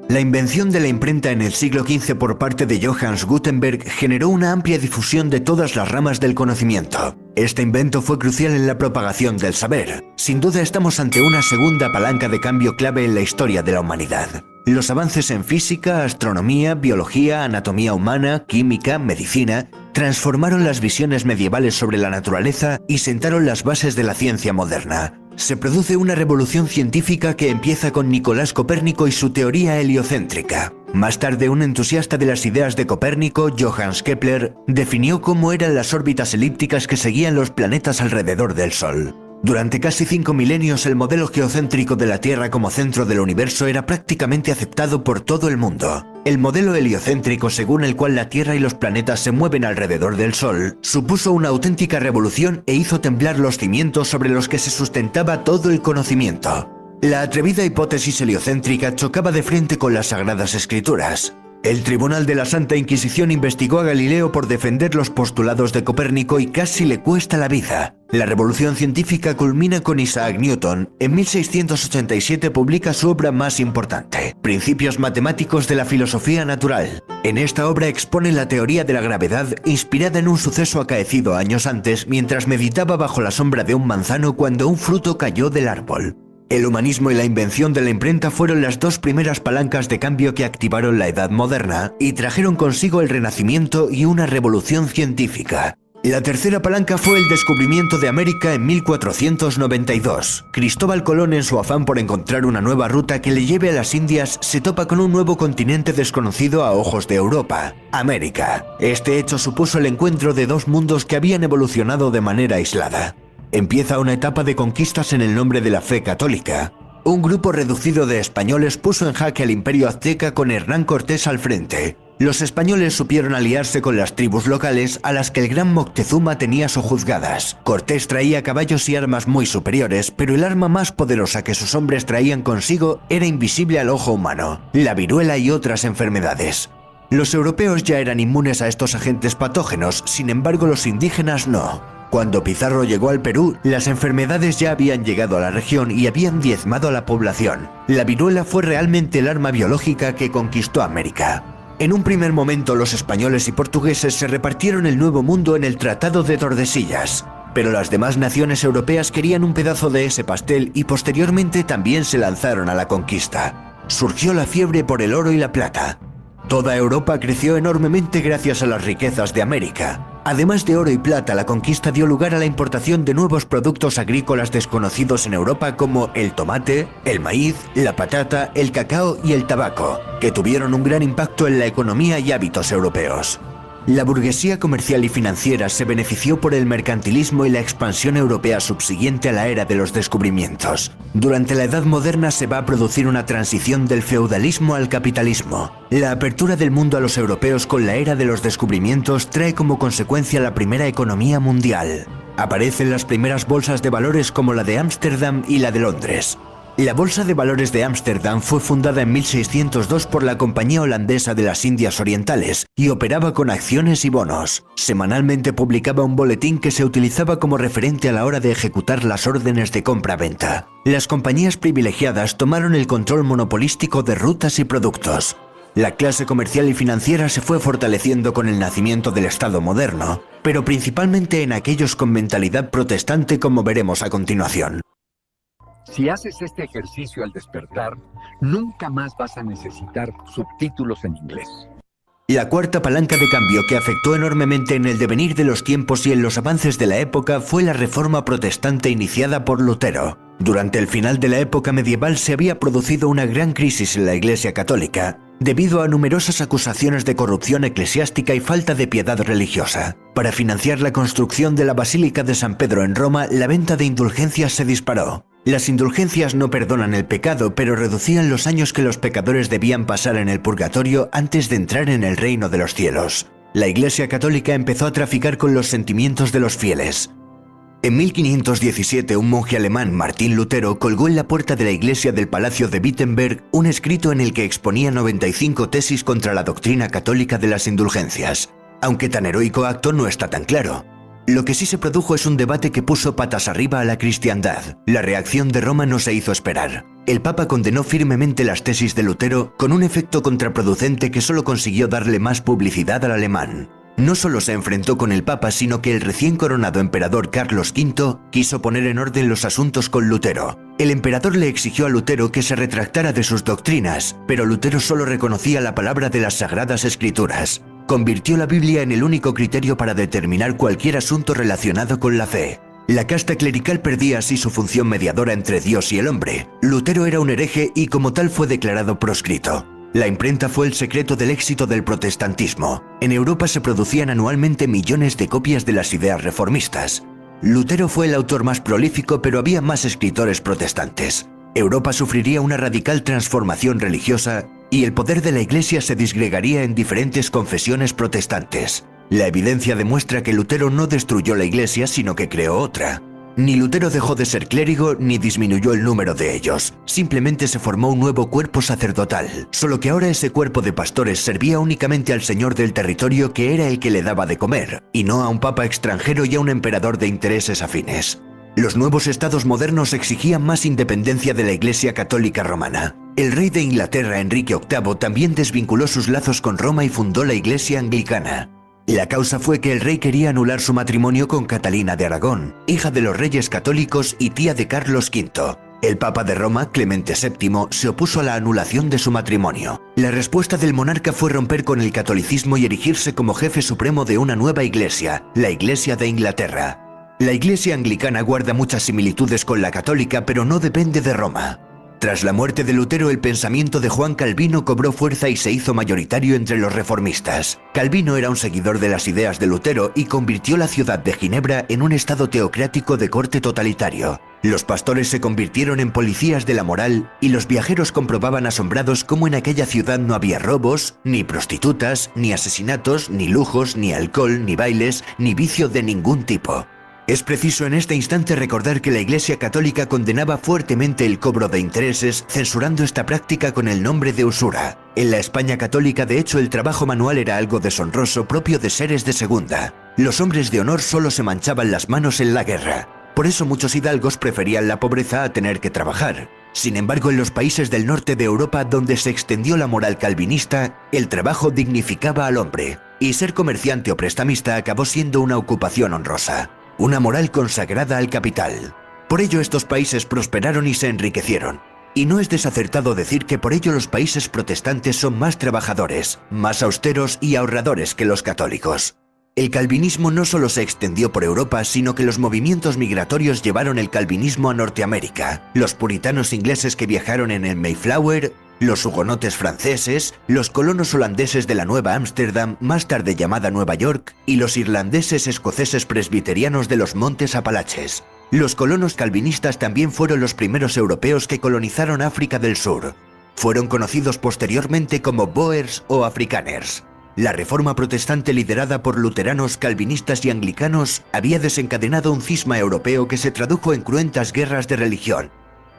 La invención de la imprenta en el siglo XV por parte de Johannes Gutenberg generó una amplia difusión de todas las ramas del conocimiento. Este invento fue crucial en la propagación del saber. Sin duda estamos ante una segunda palanca de cambio clave en la historia de la humanidad. Los avances en física, astronomía, biología, anatomía humana, química, medicina, transformaron las visiones medievales sobre la naturaleza y sentaron las bases de la ciencia moderna. Se produce una revolución científica que empieza con Nicolás Copérnico y su teoría heliocéntrica. Más tarde, un entusiasta de las ideas de Copérnico, Johannes Kepler, definió cómo eran las órbitas elípticas que seguían los planetas alrededor del Sol. Durante casi 5 milenios, el modelo geocéntrico de la Tierra como centro del universo era prácticamente aceptado por todo el mundo. El modelo heliocéntrico, según el cual la Tierra y los planetas se mueven alrededor del Sol, supuso una auténtica revolución e hizo temblar los cimientos sobre los que se sustentaba todo el conocimiento. La atrevida hipótesis heliocéntrica chocaba de frente con las Sagradas Escrituras. El Tribunal de la Santa Inquisición investigó a Galileo por defender los postulados de Copérnico y casi le cuesta la vida. La revolución científica culmina con Isaac Newton. En 1687 publica su obra más importante, Principios Matemáticos de la Filosofía Natural. En esta obra expone la teoría de la gravedad inspirada en un suceso acaecido años antes mientras meditaba bajo la sombra de un manzano cuando un fruto cayó del árbol. El humanismo y la invención de la imprenta fueron las dos primeras palancas de cambio que activaron la Edad Moderna y trajeron consigo el Renacimiento y una revolución científica. La tercera palanca fue el descubrimiento de América en 1492. Cristóbal Colón, en su afán por encontrar una nueva ruta que le lleve a las Indias, se topa con un nuevo continente desconocido a ojos de Europa, América. Este hecho supuso el encuentro de dos mundos que habían evolucionado de manera aislada. Empieza una etapa de conquistas en el nombre de la fe católica. Un grupo reducido de españoles puso en jaque al imperio azteca con Hernán Cortés al frente. Los españoles supieron aliarse con las tribus locales a las que el gran Moctezuma tenía sojuzgadas. Cortés traía caballos y armas muy superiores, pero el arma más poderosa que sus hombres traían consigo era invisible al ojo humano: la viruela y otras enfermedades. Los europeos ya eran inmunes a estos agentes patógenos, sin embargo los indígenas no. Cuando Pizarro llegó al Perú, las enfermedades ya habían llegado a la región y habían diezmado a la población. La viruela fue realmente el arma biológica que conquistó América. En un primer momento, los españoles y portugueses se repartieron el Nuevo Mundo en el Tratado de Tordesillas, pero las demás naciones europeas querían un pedazo de ese pastel y posteriormente también se lanzaron a la conquista. Surgió la fiebre por el oro y la plata. Toda Europa creció enormemente gracias a las riquezas de América. Además de oro y plata, la conquista dio lugar a la importación de nuevos productos agrícolas desconocidos en Europa como el tomate, el maíz, la patata, el cacao y el tabaco, que tuvieron un gran impacto en la economía y hábitos europeos. La burguesía comercial y financiera se benefició por el mercantilismo y la expansión europea subsiguiente a la era de los descubrimientos. Durante la Edad Moderna se va a producir una transición del feudalismo al capitalismo. La apertura del mundo a los europeos con la era de los descubrimientos trae como consecuencia la primera economía mundial. Aparecen las primeras bolsas de valores como la de Ámsterdam y la de Londres. La Bolsa de Valores de Ámsterdam fue fundada en 1602 por la Compañía Holandesa de las Indias Orientales y operaba con acciones y bonos. Semanalmente publicaba un boletín que se utilizaba como referente a la hora de ejecutar las órdenes de compra-venta. Las compañías privilegiadas tomaron el control monopolístico de rutas y productos. La clase comercial y financiera se fue fortaleciendo con el nacimiento del Estado moderno, pero principalmente en aquellos con mentalidad protestante, como veremos a continuación. Si haces este ejercicio al despertar, nunca más vas a necesitar subtítulos en inglés. La cuarta palanca de cambio que afectó enormemente en el devenir de los tiempos y en los avances de la época fue la reforma protestante iniciada por Lutero. Durante el final de la época medieval se había producido una gran crisis en la Iglesia Católica, debido a numerosas acusaciones de corrupción eclesiástica y falta de piedad religiosa. Para financiar la construcción de la Basílica de San Pedro en Roma, la venta de indulgencias se disparó. Las indulgencias no perdonan el pecado, pero reducían los años que los pecadores debían pasar en el purgatorio antes de entrar en el reino de los cielos. La Iglesia Católica empezó a traficar con los sentimientos de los fieles. En 1517, un monje alemán, Martín Lutero, colgó en la puerta de la iglesia del Palacio de Wittenberg un escrito en el que exponía 95 tesis contra la doctrina católica de las indulgencias. Aunque tan heroico acto no está tan claro. Lo que sí se produjo es un debate que puso patas arriba a la cristiandad. La reacción de Roma no se hizo esperar. El Papa condenó firmemente las tesis de Lutero con un efecto contraproducente que solo consiguió darle más publicidad al alemán. No solo se enfrentó con el Papa, sino que el recién coronado emperador Carlos V quiso poner en orden los asuntos con Lutero. El emperador le exigió a Lutero que se retractara de sus doctrinas, pero Lutero solo reconocía la palabra de las Sagradas Escrituras. Convirtió la Biblia en el único criterio para determinar cualquier asunto relacionado con la fe. La casta clerical perdía así su función mediadora entre Dios y el hombre. Lutero era un hereje y como tal fue declarado proscrito. La imprenta fue el secreto del éxito del protestantismo. En Europa se producían anualmente millones de copias de las ideas reformistas. Lutero fue el autor más prolífico, pero había más escritores protestantes. Europa sufriría una radical transformación religiosa y el poder de la Iglesia se disgregaría en diferentes confesiones protestantes. La evidencia demuestra que Lutero no destruyó la Iglesia, sino que creó otra. Ni Lutero dejó de ser clérigo ni disminuyó el número de ellos. Simplemente se formó un nuevo cuerpo sacerdotal, solo que ahora ese cuerpo de pastores servía únicamente al señor del territorio, que era el que le daba de comer, y no a un papa extranjero y a un emperador de intereses afines. Los nuevos estados modernos exigían más independencia de la Iglesia Católica Romana. El rey de Inglaterra, Enrique VIII, también desvinculó sus lazos con Roma y fundó la Iglesia Anglicana. La causa fue que el rey quería anular su matrimonio con Catalina de Aragón, hija de los reyes católicos y tía de Carlos V. El Papa de Roma, Clemente VII, se opuso a la anulación de su matrimonio. La respuesta del monarca fue romper con el catolicismo y erigirse como jefe supremo de una nueva iglesia, la Iglesia de Inglaterra. La Iglesia anglicana guarda muchas similitudes con la católica, pero no depende de Roma. Tras la muerte de Lutero, el pensamiento de Juan Calvino cobró fuerza y se hizo mayoritario entre los reformistas. Calvino era un seguidor de las ideas de Lutero y convirtió la ciudad de Ginebra en un estado teocrático de corte totalitario. Los pastores se convirtieron en policías de la moral y los viajeros comprobaban asombrados cómo en aquella ciudad no había robos, ni prostitutas, ni asesinatos, ni lujos, ni alcohol, ni bailes, ni vicio de ningún tipo. Es preciso en este instante recordar que la Iglesia Católica condenaba fuertemente el cobro de intereses, censurando esta práctica con el nombre de usura. En la España católica, de hecho, el trabajo manual era algo deshonroso propio de seres de segunda. Los hombres de honor solo se manchaban las manos en la guerra. Por eso muchos hidalgos preferían la pobreza a tener que trabajar. Sin embargo, en los países del norte de Europa, donde se extendió la moral calvinista, el trabajo dignificaba al hombre, y ser comerciante o prestamista acabó siendo una ocupación honrosa. Una moral consagrada al capital. Por ello estos países prosperaron y se enriquecieron. Y no es desacertado decir que por ello los países protestantes son más trabajadores, más austeros y ahorradores que los católicos. El calvinismo no solo se extendió por Europa, sino que los movimientos migratorios llevaron el calvinismo a Norteamérica. Los puritanos ingleses que viajaron en el Mayflower Los hugonotes franceses, los colonos holandeses de la Nueva Ámsterdam, más tarde llamada Nueva York, y los irlandeses escoceses presbiterianos de los Montes Apalaches. Los colonos calvinistas también fueron los primeros europeos que colonizaron África del Sur. Fueron conocidos posteriormente como Boers o Afrikaners. La reforma protestante liderada por luteranos, calvinistas y anglicanos había desencadenado un cisma europeo que se tradujo en cruentas guerras de religión.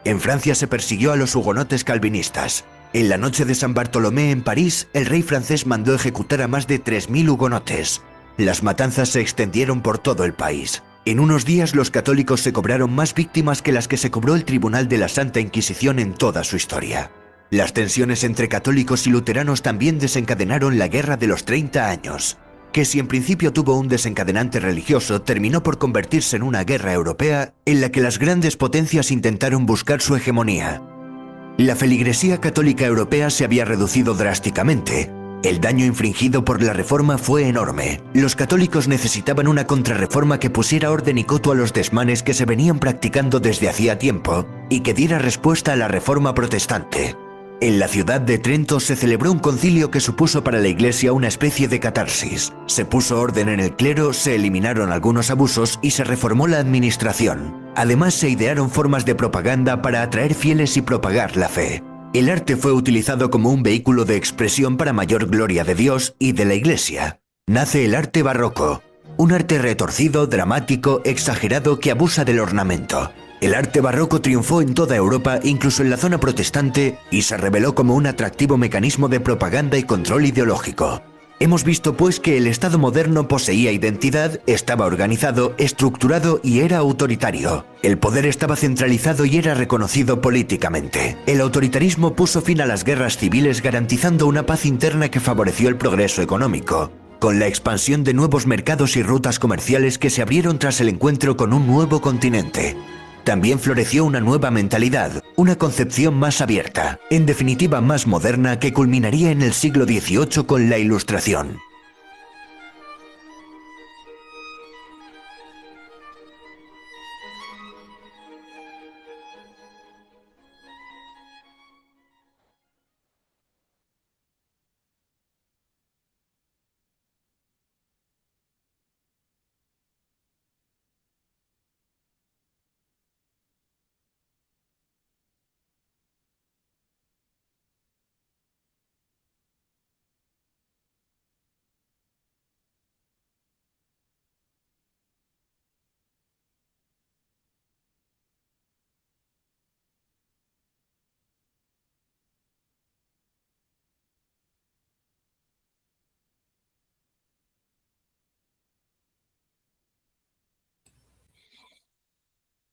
En Francia se persiguió a los hugonotes calvinistas. En la noche de San Bartolomé en París, el rey francés mandó ejecutar a más de 3000 hugonotes. Las matanzas se extendieron por todo el país. En unos días los católicos se cobraron más víctimas que las que se cobró el Tribunal de la Santa Inquisición en toda su historia. Las tensiones entre católicos y luteranos también desencadenaron la Guerra de los 30 años, que si en principio tuvo un desencadenante religioso, terminó por convertirse en una guerra europea en la que las grandes potencias intentaron buscar su hegemonía. La feligresía católica europea se había reducido drásticamente. El daño infligido por la reforma fue enorme. Los católicos necesitaban una contrarreforma que pusiera orden y coto a los desmanes que se venían practicando desde hacía tiempo y que diera respuesta a la reforma protestante. En la ciudad de Trento se celebró un concilio que supuso para la Iglesia una especie de catarsis. Se puso orden en el clero, se eliminaron algunos abusos y se reformó la administración. Además, se idearon formas de propaganda para atraer fieles y propagar la fe. El arte fue utilizado como un vehículo de expresión para mayor gloria de Dios y de la Iglesia. Nace el arte barroco, un arte retorcido, dramático, exagerado que abusa del ornamento. El arte barroco triunfó en toda Europa, incluso en la zona protestante, y se reveló como un atractivo mecanismo de propaganda y control ideológico. Hemos visto pues que el Estado moderno poseía identidad, estaba organizado, estructurado y era autoritario. El poder estaba centralizado y era reconocido políticamente. El autoritarismo puso fin a las guerras civiles garantizando una paz interna que favoreció el progreso económico, con la expansión de nuevos mercados y rutas comerciales que se abrieron tras el encuentro con un nuevo continente. También floreció una nueva mentalidad, una concepción más abierta, en definitiva más moderna, que culminaría en el siglo XVIII con la Ilustración.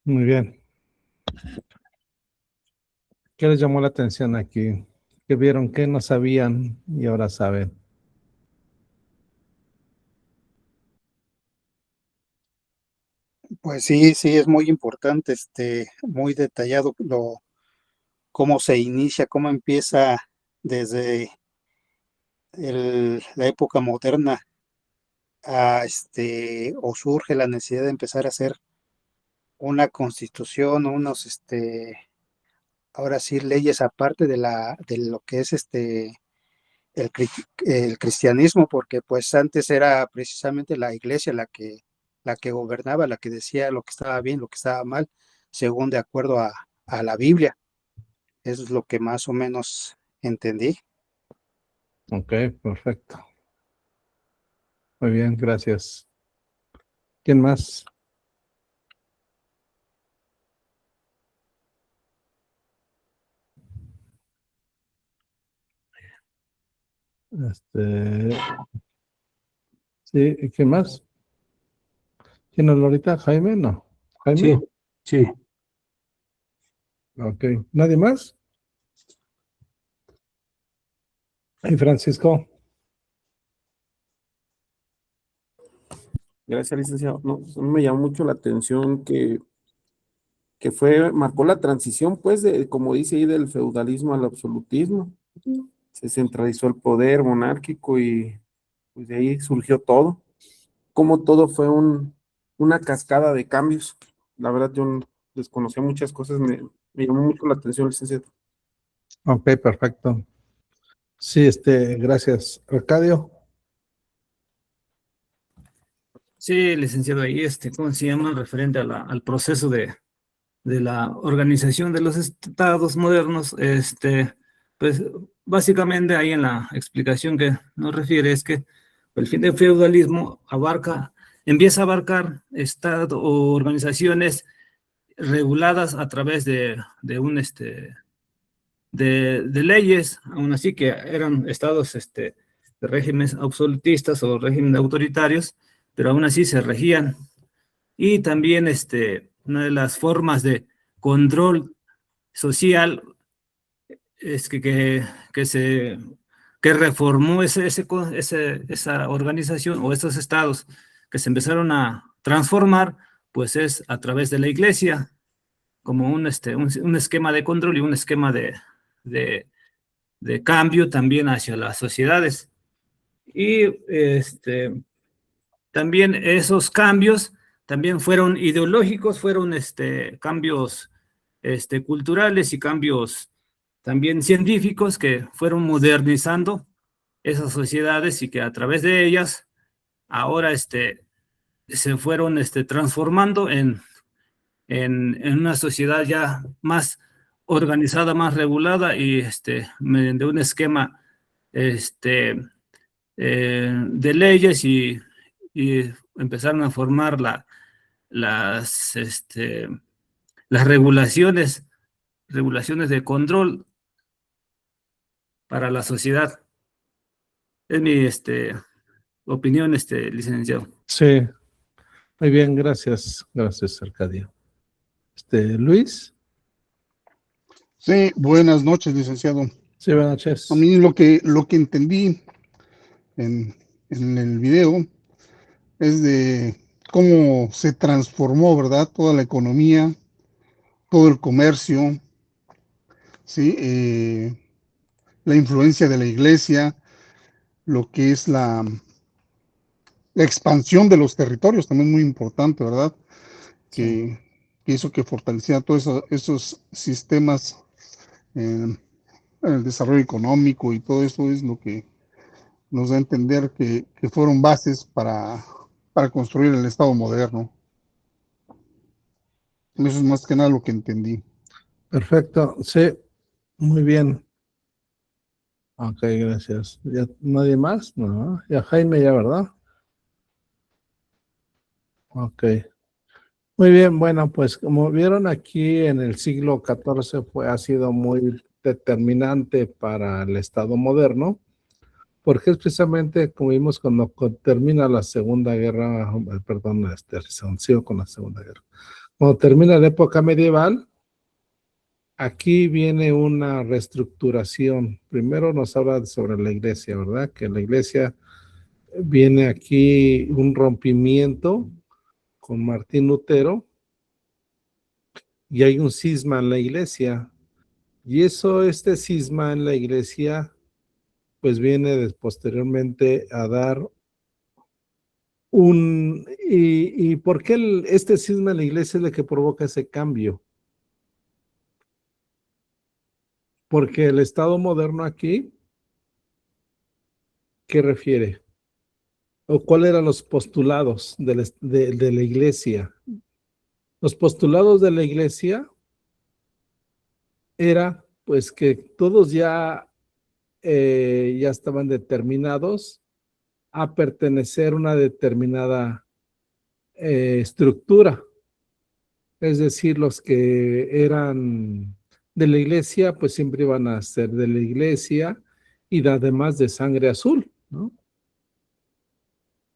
Muy bien. ¿Qué les llamó la atención aquí? ¿Qué vieron que no sabían y ahora saben? Pues sí, sí, es muy importante, muy detallado cómo se inicia, cómo empieza desde la época moderna o surge la necesidad de empezar a hacer una constitución, ahora sí, leyes aparte de lo que es el cristianismo, porque pues antes era precisamente la iglesia la que gobernaba, la que decía lo que estaba bien, lo que estaba mal, según de acuerdo a la Biblia. Eso es lo que más o menos entendí. Ok, perfecto. Muy bien, gracias. ¿Quién más? Sí, ¿quién más? ¿Quién es ahorita? ¿Jaime? No. ¿Jaime? Sí. Ok. ¿Nadie más? ¿Y Francisco? Gracias, licenciado. No, pues, a mí me llamó mucho la atención que marcó la transición, pues, como dice ahí, del feudalismo al absolutismo. Se centralizó el poder monárquico y pues de ahí surgió todo. Como todo fue una cascada de cambios. La verdad, yo desconocía muchas cosas, me llamó mucho la atención, licenciado. Ok, perfecto. Sí, gracias. Arcadio. Sí, licenciado, ahí, ¿cómo se llama? Referente al proceso de la organización de los estados modernos, pues básicamente ahí en la explicación que nos refiere es que el fin del feudalismo empieza a abarcar estados o organizaciones reguladas a través de leyes, aún así que eran estados de regímenes absolutistas o regímenes autoritarios, pero aún así se regían. Y también una de las formas de control social es que reformó esa organización o esos estados que se empezaron a transformar, pues es a través de la iglesia, como un esquema de control y un esquema de cambio también hacia las sociedades. Y también esos cambios también fueron ideológicos, fueron cambios culturales y cambios también científicos que fueron modernizando esas sociedades y que a través de ellas ahora se fueron transformando en una sociedad ya más organizada, más regulada y mediante un esquema de leyes y empezaron a formar las regulaciones de control para la sociedad. Es mi opinión, licenciado. Sí, muy bien, gracias. Gracias, Arcadio. Luis. Sí, buenas noches, licenciado. Sí, buenas noches. A mí lo que entendí en el video es de cómo se transformó, ¿verdad? Toda la economía, todo el comercio, ¿sí? La influencia de la iglesia, lo que es la expansión de los territorios, también muy importante, ¿verdad? Que hizo que fortaleciera todos esos sistemas en el desarrollo económico, y todo eso es lo que nos da a entender que fueron bases para construir el Estado moderno. Eso es más que nada lo que entendí. Perfecto, sí, muy bien. Ok, gracias. ¿Ya, nadie más? No, ya Jaime, ya, ¿verdad? Ok. Muy bien, bueno, pues como vieron aquí en el siglo XIV ha sido muy determinante para el Estado moderno, porque es precisamente, como vimos, cuando termina la Segunda Guerra, perdón, sigo con la Segunda Guerra. Cuando termina la época medieval, aquí viene una reestructuración. Primero nos habla sobre la iglesia, ¿verdad? Que la iglesia viene aquí un rompimiento con Martín Lutero y hay un cisma en la iglesia. Y este cisma en la iglesia, pues viene posteriormente a dar ¿Y por qué este cisma en la iglesia es el que provoca ese cambio? Porque el Estado moderno aquí, ¿qué refiere? ¿O cuáles eran los postulados de la iglesia? Los postulados de la iglesia era pues que todos ya estaban determinados a pertenecer a una determinada estructura. Es decir, los que eran de la iglesia, pues siempre iban a ser de la iglesia y además de sangre azul, ¿no?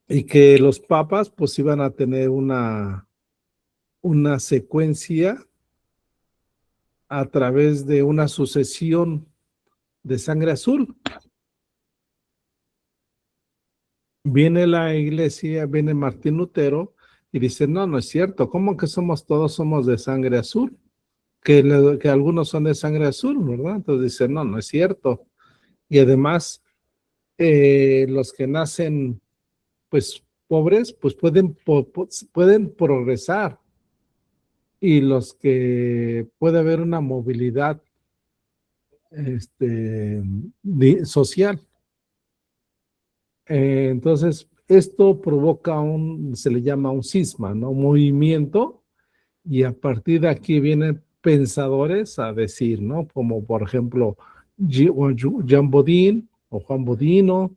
Y que los papas, pues iban a tener una secuencia a través de una sucesión de sangre azul. Viene la iglesia, viene Martín Lutero y dice, no, no es cierto, ¿cómo que todos somos de sangre azul? Que algunos son de sangre azul, ¿verdad? Entonces dice, no, no es cierto. Y además, los que nacen, pues, pobres, pues pueden progresar. Y los que puede haber una movilidad social. Entonces, esto provoca se le llama un cisma, ¿no? Un movimiento, y a partir de aquí vienen pensadores a decir, ¿no? Como por ejemplo, Jean Bodin o Juan Bodino,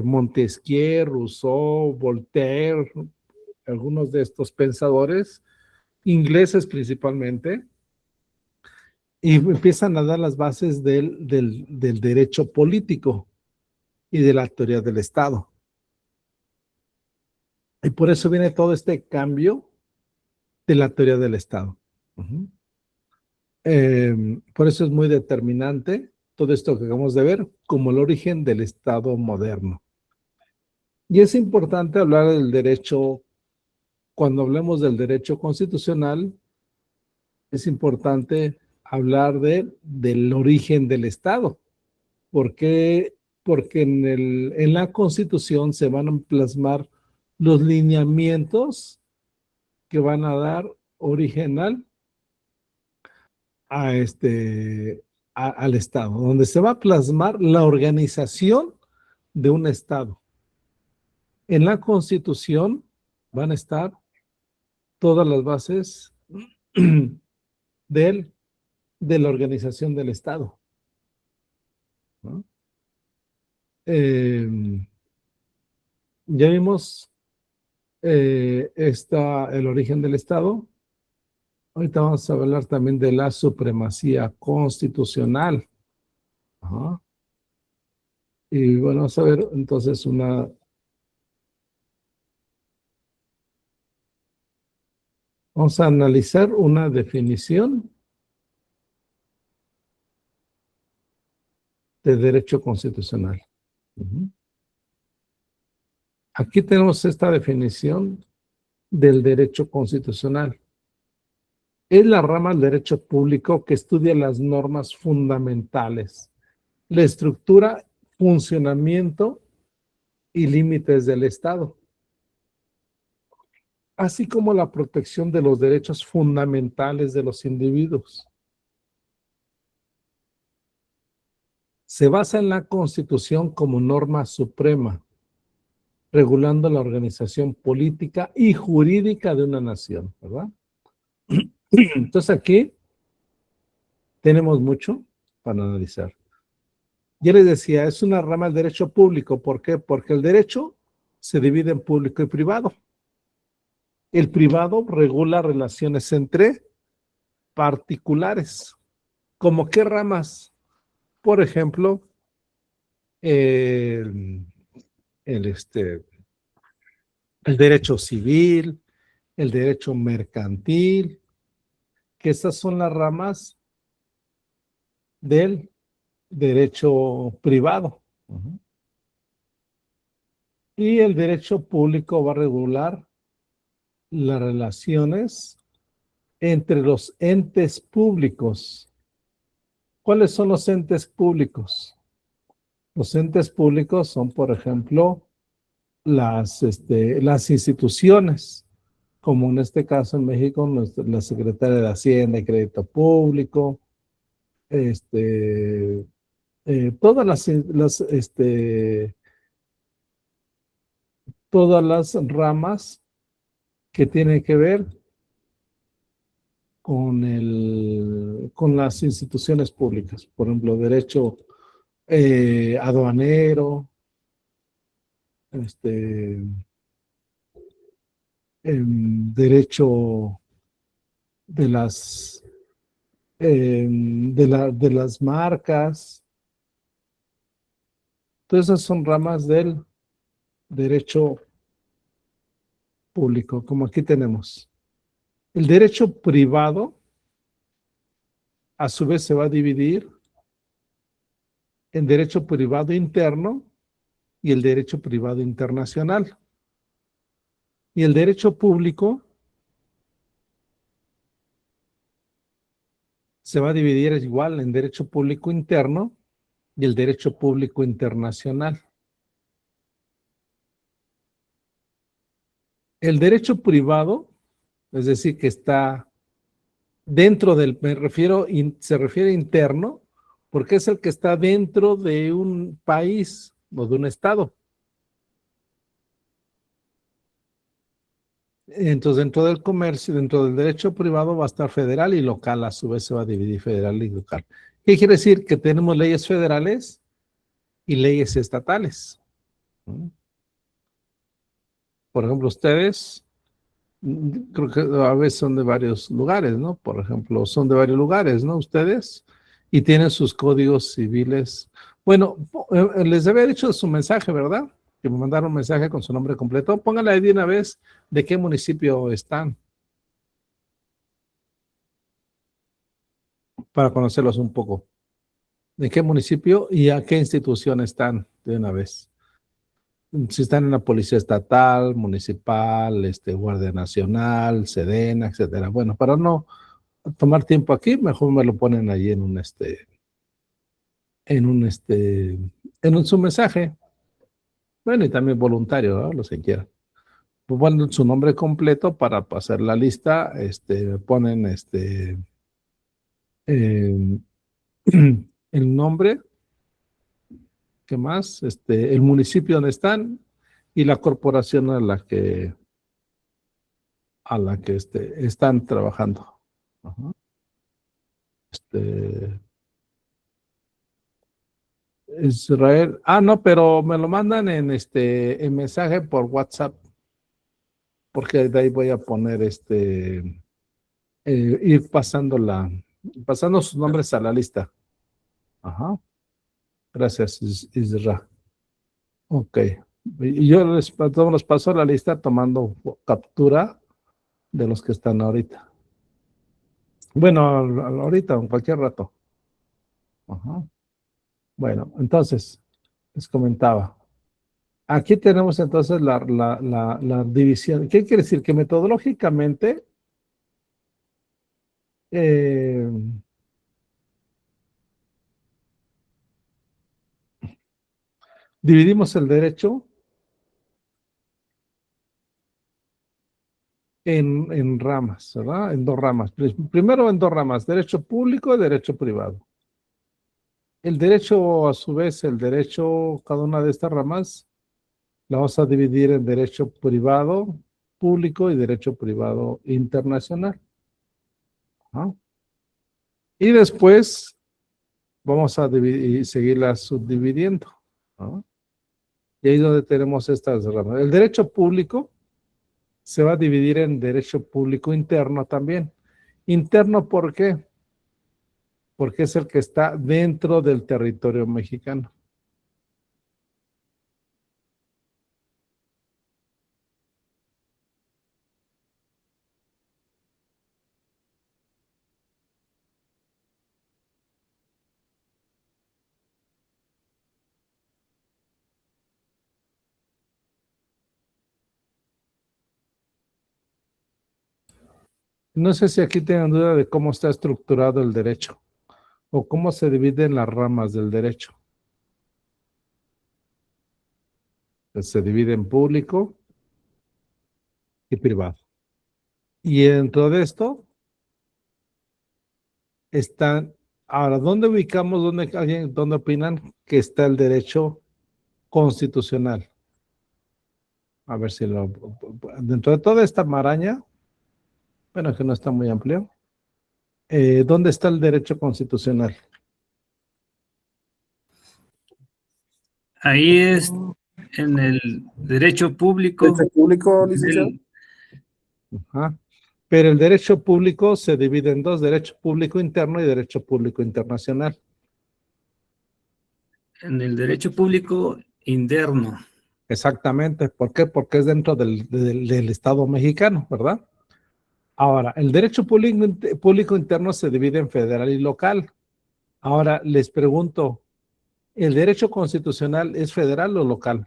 Montesquieu, Rousseau, Voltaire, algunos de estos pensadores, ingleses principalmente, y empiezan a dar las bases del derecho político y de la teoría del Estado. Y por eso viene todo este cambio de la teoría del Estado. Por eso es muy determinante todo esto que acabamos de ver como el origen del Estado moderno. Y es importante hablar del derecho, cuando hablemos del derecho constitucional, es importante hablar del origen del Estado. ¿Por qué? Porque en la Constitución se van a plasmar los lineamientos que van a dar origen al Estado, donde se va a plasmar la organización de un Estado. En la Constitución van a estar todas las bases de la organización del Estado, ¿no? Ya vimos el origen del Estado. Ahorita vamos a hablar también de la supremacía constitucional. Ajá. Y bueno, vamos a ver entonces vamos a analizar una definición de derecho constitucional. Aquí tenemos esta definición del derecho constitucional. Es la rama del derecho público que estudia las normas fundamentales, la estructura, funcionamiento y límites del Estado, así como la protección de los derechos fundamentales de los individuos. Se basa en la Constitución como norma suprema, regulando la organización política y jurídica de una nación, ¿verdad? Entonces aquí tenemos mucho para analizar. Ya les decía, es una rama del derecho público. ¿Por qué? Porque el derecho se divide en público y privado. El privado regula relaciones entre particulares. ¿Cómo qué ramas? Por ejemplo, el derecho civil, el derecho mercantil, que estas son las ramas del derecho privado. Y el derecho público va a regular las relaciones entre los entes públicos. ¿Cuáles son los entes públicos? Los entes públicos son, por ejemplo, las instituciones, como en este caso en México, la Secretaría de Hacienda y Crédito Público, todas las ramas que tienen que ver con las instituciones públicas. Por ejemplo, derecho aduanero, derecho de las marcas. Todas esas son ramas del derecho público, como aquí tenemos. El derecho privado, a su vez, se va a dividir en derecho privado interno y el derecho privado internacional. Y el derecho público se va a dividir igual en derecho público interno y el derecho público internacional. El derecho privado, es decir, que está dentro se refiere interno, porque es el que está dentro de un país o de un estado. Entonces, dentro del comercio, dentro del derecho privado va a estar federal y local, a su vez se va a dividir federal y local. ¿Qué quiere decir? Que tenemos leyes federales y leyes estatales. Por ejemplo, ustedes, creo que a veces son de varios lugares, ¿no? Por ejemplo, son de varios lugares, ¿no? Ustedes, y tienen sus códigos civiles. Bueno, les había dicho su mensaje, ¿verdad? Que me mandaron un mensaje con su nombre completo. Pónganle ahí de una vez de qué municipio están, para conocerlos un poco. ¿De qué municipio y a qué institución están de una vez? Si están en la Policía Estatal, Municipal, Guardia Nacional, Sedena, etcétera. Bueno, para no tomar tiempo aquí, mejor me lo ponen ahí en su mensaje. Bueno, y también voluntario, ¿no? Los que quieran. Pues bueno, su nombre completo para pasar la lista, ponen el nombre, ¿qué más? El municipio donde están y la corporación a la que están trabajando. Ajá. Israel. No, pero me lo mandan en mensaje por WhatsApp, porque de ahí voy a poner ir pasando sus nombres a la lista. Ajá. Gracias, Isra. Ok. Y yo todos los paso a la lista tomando captura de los que están ahorita. Bueno, ahorita, en cualquier rato. Ajá. Bueno, entonces, les comentaba. Aquí tenemos entonces la división. ¿Qué quiere decir? Que metodológicamente dividimos el derecho en ramas, ¿verdad? En dos ramas. Primero en dos ramas, derecho público y derecho privado. El derecho, a su vez, cada una de estas ramas, la vamos a dividir en derecho privado, público y derecho privado internacional. ¿Ah? Y después vamos a seguirla subdividiendo. ¿Ah? Y ahí es donde tenemos estas ramas. El derecho público se va a dividir en derecho público interno también. Interno, ¿por qué? Porque es el que está dentro del territorio mexicano. No sé si aquí tengan duda de cómo está estructurado el derecho o cómo se dividen las ramas del derecho. Pues se divide en público y privado. Y dentro de esto están, ahora, ¿dónde ubicamos, dónde opinan que está el derecho constitucional? A ver si dentro de toda esta maraña, bueno, que no está muy amplio, ¿dónde está el derecho constitucional? Ahí es en el derecho público. ¿Derecho público, licenciado? Ajá. Pero el derecho público se divide en dos, derecho público interno y derecho público internacional. En el derecho público interno. Exactamente. ¿Por qué? Porque es dentro del Estado mexicano, ¿verdad? Ahora, el derecho público interno se divide en federal y local. Ahora, les pregunto, ¿el derecho constitucional es federal o local?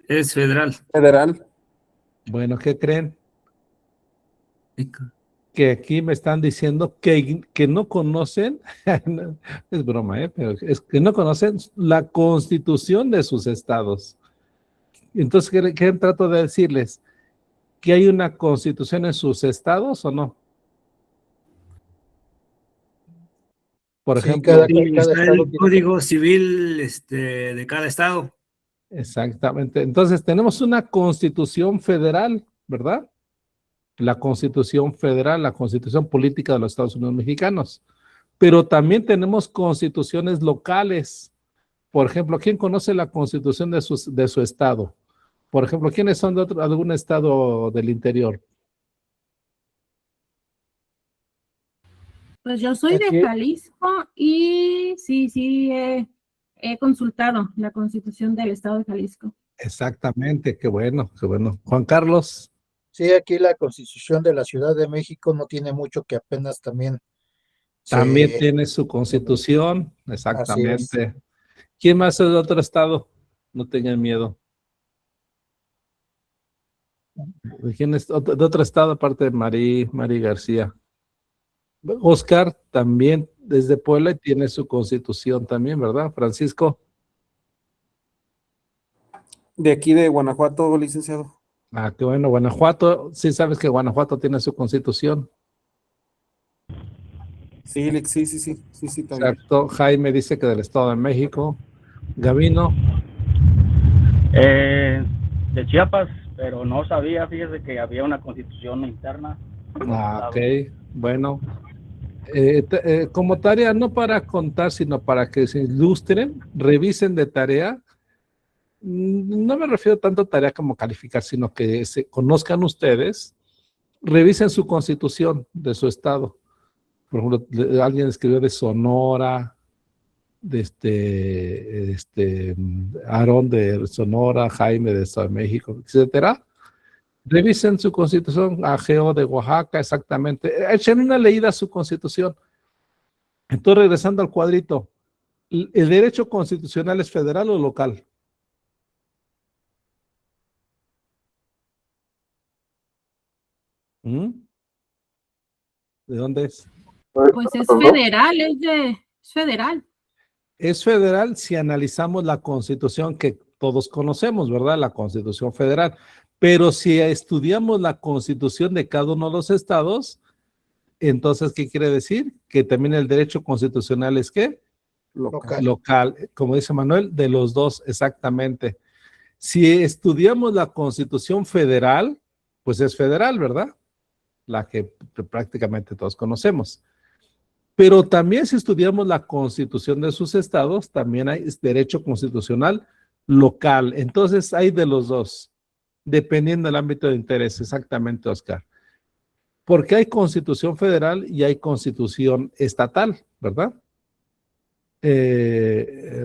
Es federal. Federal. Bueno, ¿qué creen? Que aquí me están diciendo que no conocen, es broma, pero es que no conocen la constitución de sus estados. Entonces, ¿qué trato de decirles? ¿Que hay una constitución en sus estados o no? Por Sí, ejemplo, Sí, cada está estado el tiene. código civil de cada estado. exactamente. Entonces, tenemos una constitución federal, ¿verdad? La constitución federal, la constitución política de los Estados Unidos mexicanos. Pero también tenemos constituciones locales. Por ejemplo, ¿quién conoce la constitución de su estado? Por ejemplo, ¿quiénes son de algún estado del interior? Pues yo soy de Aquí, Jalisco y sí, he consultado la Constitución del Estado de Jalisco. Exactamente, qué bueno, qué bueno. Juan Carlos, sí, aquí la Constitución de la Ciudad de México no tiene mucho, que apenas también también se. tiene su constitución, Así es. exactamente. ¿Quién más es de otro estado? No tengan miedo. ¿Quién es de otro estado aparte de Mari García? Oscar también desde Puebla y tiene su constitución también, ¿verdad, Francisco? De aquí de Guanajuato, licenciado. Ah, qué bueno, Guanajuato, sí sabes que Guanajuato tiene su constitución. Sí, sí, también. Exacto, Jaime dice que del Estado de México. Gavino, De Chiapas, pero no sabía, fíjese que había una constitución interna. ok, bueno. Como tarea, no para contar, sino para que se ilustren, revisen de tarea. No me refiero tanto a tarea como calificar, sino que se conozcan ustedes, revisen su constitución de su estado. Por ejemplo, alguien escribió de Sonora, de Aarón de Sonora, Jaime de Estado de México, etcétera. Revisen su constitución, Ageo de Oaxaca, exactamente. Echen una leída a su constitución. Entonces, regresando al cuadrito, ¿el derecho constitucional es federal o local? ¿Mm? ¿De dónde es? Pues es federal, es federal. Es federal si analizamos la constitución que todos conocemos, ¿verdad? La constitución federal. Pero si estudiamos la constitución de cada uno de los estados, entonces, ¿qué quiere decir? Que también el derecho constitucional es ¿qué? Local. Local. Como dice Manuel, de los dos, exactamente. Si estudiamos la constitución federal, pues es federal, ¿verdad? La que prácticamente todos conocemos. Pero también si estudiamos la constitución de sus estados, también hay derecho constitucional local. Entonces hay de los dos, dependiendo del ámbito de interés, exactamente, Oscar. Porque hay constitución federal y hay constitución estatal, ¿verdad?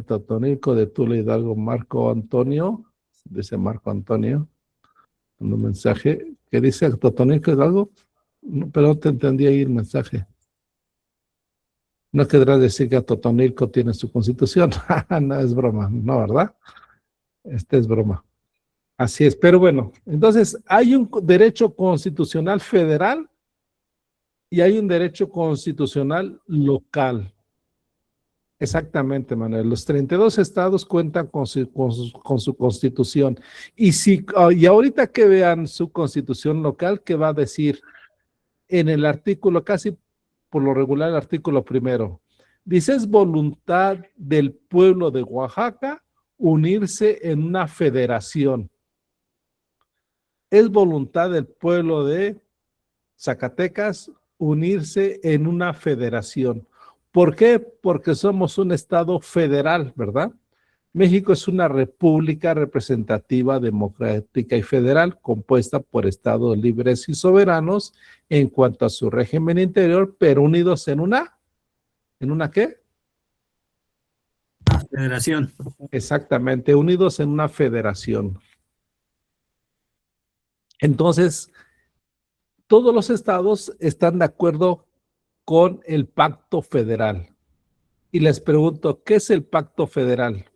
Totónico de Tula Hidalgo, Marco Antonio, dice Marco Antonio, un mensaje que dice Totónico Hidalgo, no, pero no te entendí ahí el mensaje. No querrás decir que Totonilco tiene su constitución. No, es broma, no, ¿verdad? Es broma. Así es, pero bueno, entonces hay un derecho constitucional federal y hay un derecho constitucional local. Exactamente, Manuel. Los 32 estados cuentan con su constitución. Y ahorita que vean su constitución local, ¿qué va a decir? En el artículo, casi por lo regular, el artículo primero, dice: es voluntad del pueblo de Oaxaca unirse en una federación. Es voluntad del pueblo de Zacatecas unirse en una federación. ¿Por qué? Porque somos un estado federal, ¿verdad? México es una república representativa, democrática y federal, compuesta por estados libres y soberanos en cuanto a su régimen interior, pero unidos ¿en una qué? Federación. Exactamente, unidos en una federación. Entonces, todos los estados están de acuerdo con el pacto federal. Y les pregunto, ¿qué es el pacto federal?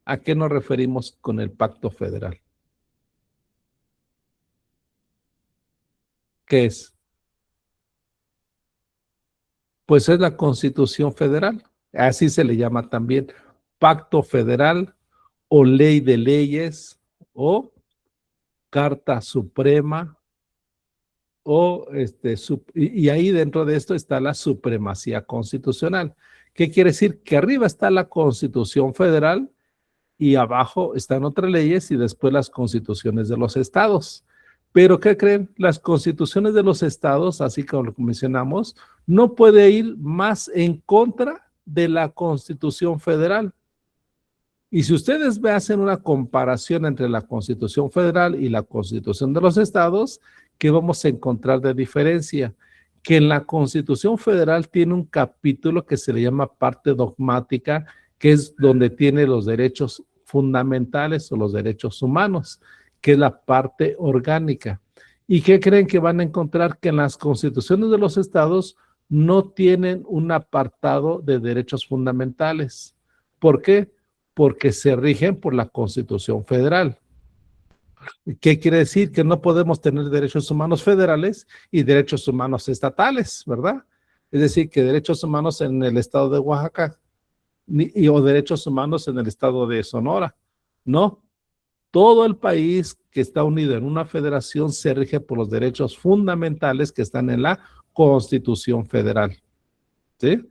¿A qué nos referimos con el pacto federal? ¿Qué es? Pues es la Constitución Federal. Así se le llama también pacto federal o ley de leyes o Carta Suprema y ahí dentro de esto está la supremacía constitucional. ¿Qué quiere decir? Que arriba está la Constitución Federal y abajo están otras leyes y después las constituciones de los estados. Pero ¿qué creen? Las constituciones de los estados, así como lo mencionamos, no puede ir más en contra de la Constitución Federal. Y si ustedes hacen una comparación entre la Constitución Federal y la Constitución de los estados, ¿qué vamos a encontrar de diferencia? Que en la Constitución Federal tiene un capítulo que se le llama parte dogmática, que es donde tiene los derechos fundamentales o los derechos humanos, que es la parte orgánica. ¿Y qué creen que van a encontrar? Que en las constituciones de los estados no tienen un apartado de derechos fundamentales. ¿Por qué? Porque se rigen por la Constitución Federal. ¿Qué quiere decir? Que no podemos tener derechos humanos federales y derechos humanos estatales, ¿verdad? Es decir, que derechos humanos en el estado de Oaxaca o derechos humanos en el estado de Sonora. No, todo el país que está unido en una federación se rige por los derechos fundamentales que están en la Constitución Federal. ¿Sí?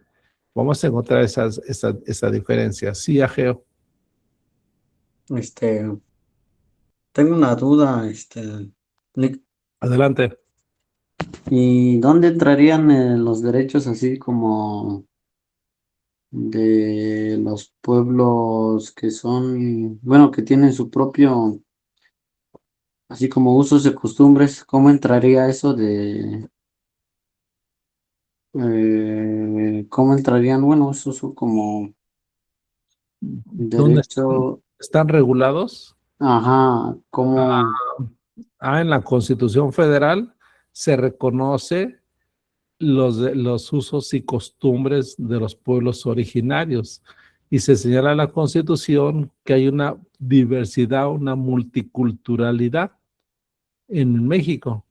Vamos a encontrar esa diferencia. Sí, Ageo. Tengo una duda, Nick. Adelante. ¿Y dónde entrarían los derechos así como de los pueblos que son, bueno, que tienen su propio, así como usos y costumbres? ¿Cómo entraría eso cómo entrarían, bueno, esos son como ¿Dónde derecho, están regulados? ajá, como, En la Constitución Federal se reconoce los usos y costumbres de los pueblos originarios y se señala en la Constitución que hay una diversidad, una multiculturalidad en México.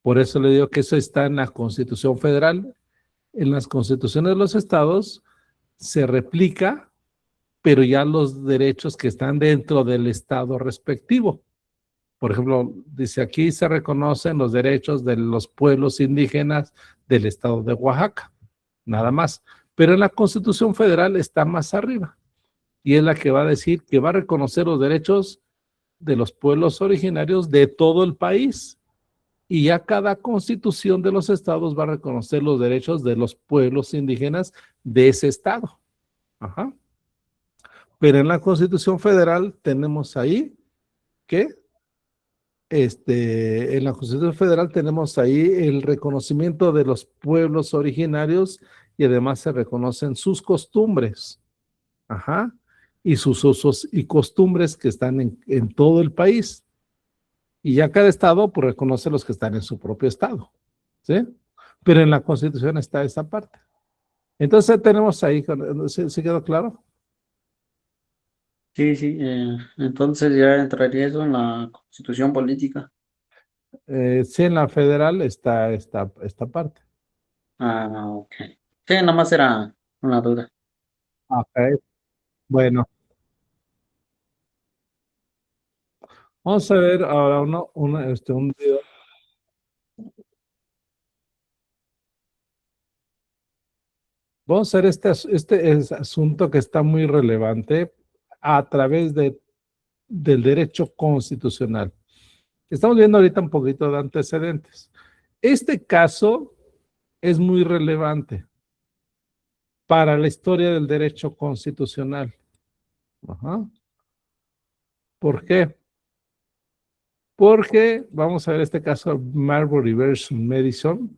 Por eso le digo que eso está en la Constitución Federal. En las constituciones de los estados se replica, pero ya los derechos que están dentro del estado respectivo. Por ejemplo, dice aquí se reconocen los derechos de los pueblos indígenas del estado de Oaxaca, nada más. Pero en la Constitución Federal está más arriba y es la que va a decir que va a reconocer los derechos de los pueblos originarios de todo el país. Y ya cada constitución de los estados va a reconocer los derechos de los pueblos indígenas de ese estado. Ajá. Pero en la Constitución Federal tenemos ahí que en la Constitución Federal tenemos ahí el reconocimiento de los pueblos originarios y además se reconocen sus costumbres. Ajá. Y sus usos y costumbres que están en todo el país. Y ya cada estado pues reconoce los que están en su propio estado, ¿sí? Pero en la Constitución está esa parte. Entonces tenemos ahí, ¿sí quedó claro? sí, entonces ya entraría eso en la Constitución política. Sí, en la federal está esta parte. Ah, ok. Sí, nada más era una duda. Ok, bueno. Vamos a ver ahora un video. Vamos a ver este es asunto que está muy relevante a través del derecho constitucional. Estamos viendo ahorita un poquito de antecedentes. Este caso es muy relevante para la historia del derecho constitucional. Ajá. ¿Por qué? Porque vamos a ver este caso Marbury versus Madison,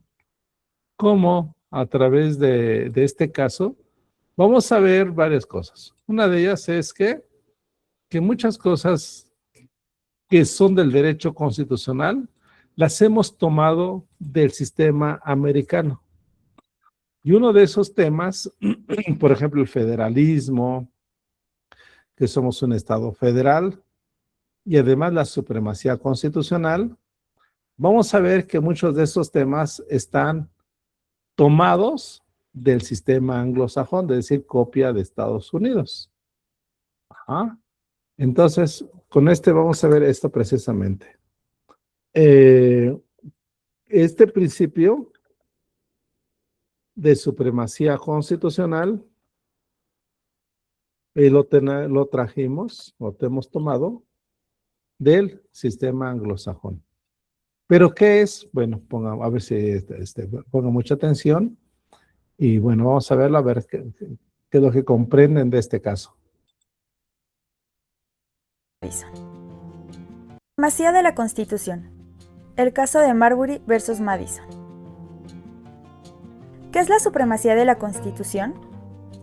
cómo a través de este caso vamos a ver varias cosas. Una de ellas es que muchas cosas que son del derecho constitucional las hemos tomado del sistema americano. Y uno de esos temas, por ejemplo, el federalismo, que somos un estado federal, y además la supremacía constitucional, vamos a ver que muchos de esos temas están tomados del sistema anglosajón, es decir, copia de Estados Unidos. Ajá. Entonces, con vamos a ver esto precisamente. este principio de supremacía constitucional lo trajimos, o te hemos tomado del sistema anglosajón. ¿Pero qué es? Bueno, a ver si ponga mucha atención y bueno, vamos a verlo, a ver qué es lo que comprenden de este caso. Supremacía de la Constitución. El caso de Marbury versus Madison. ¿Qué es la supremacía de la Constitución?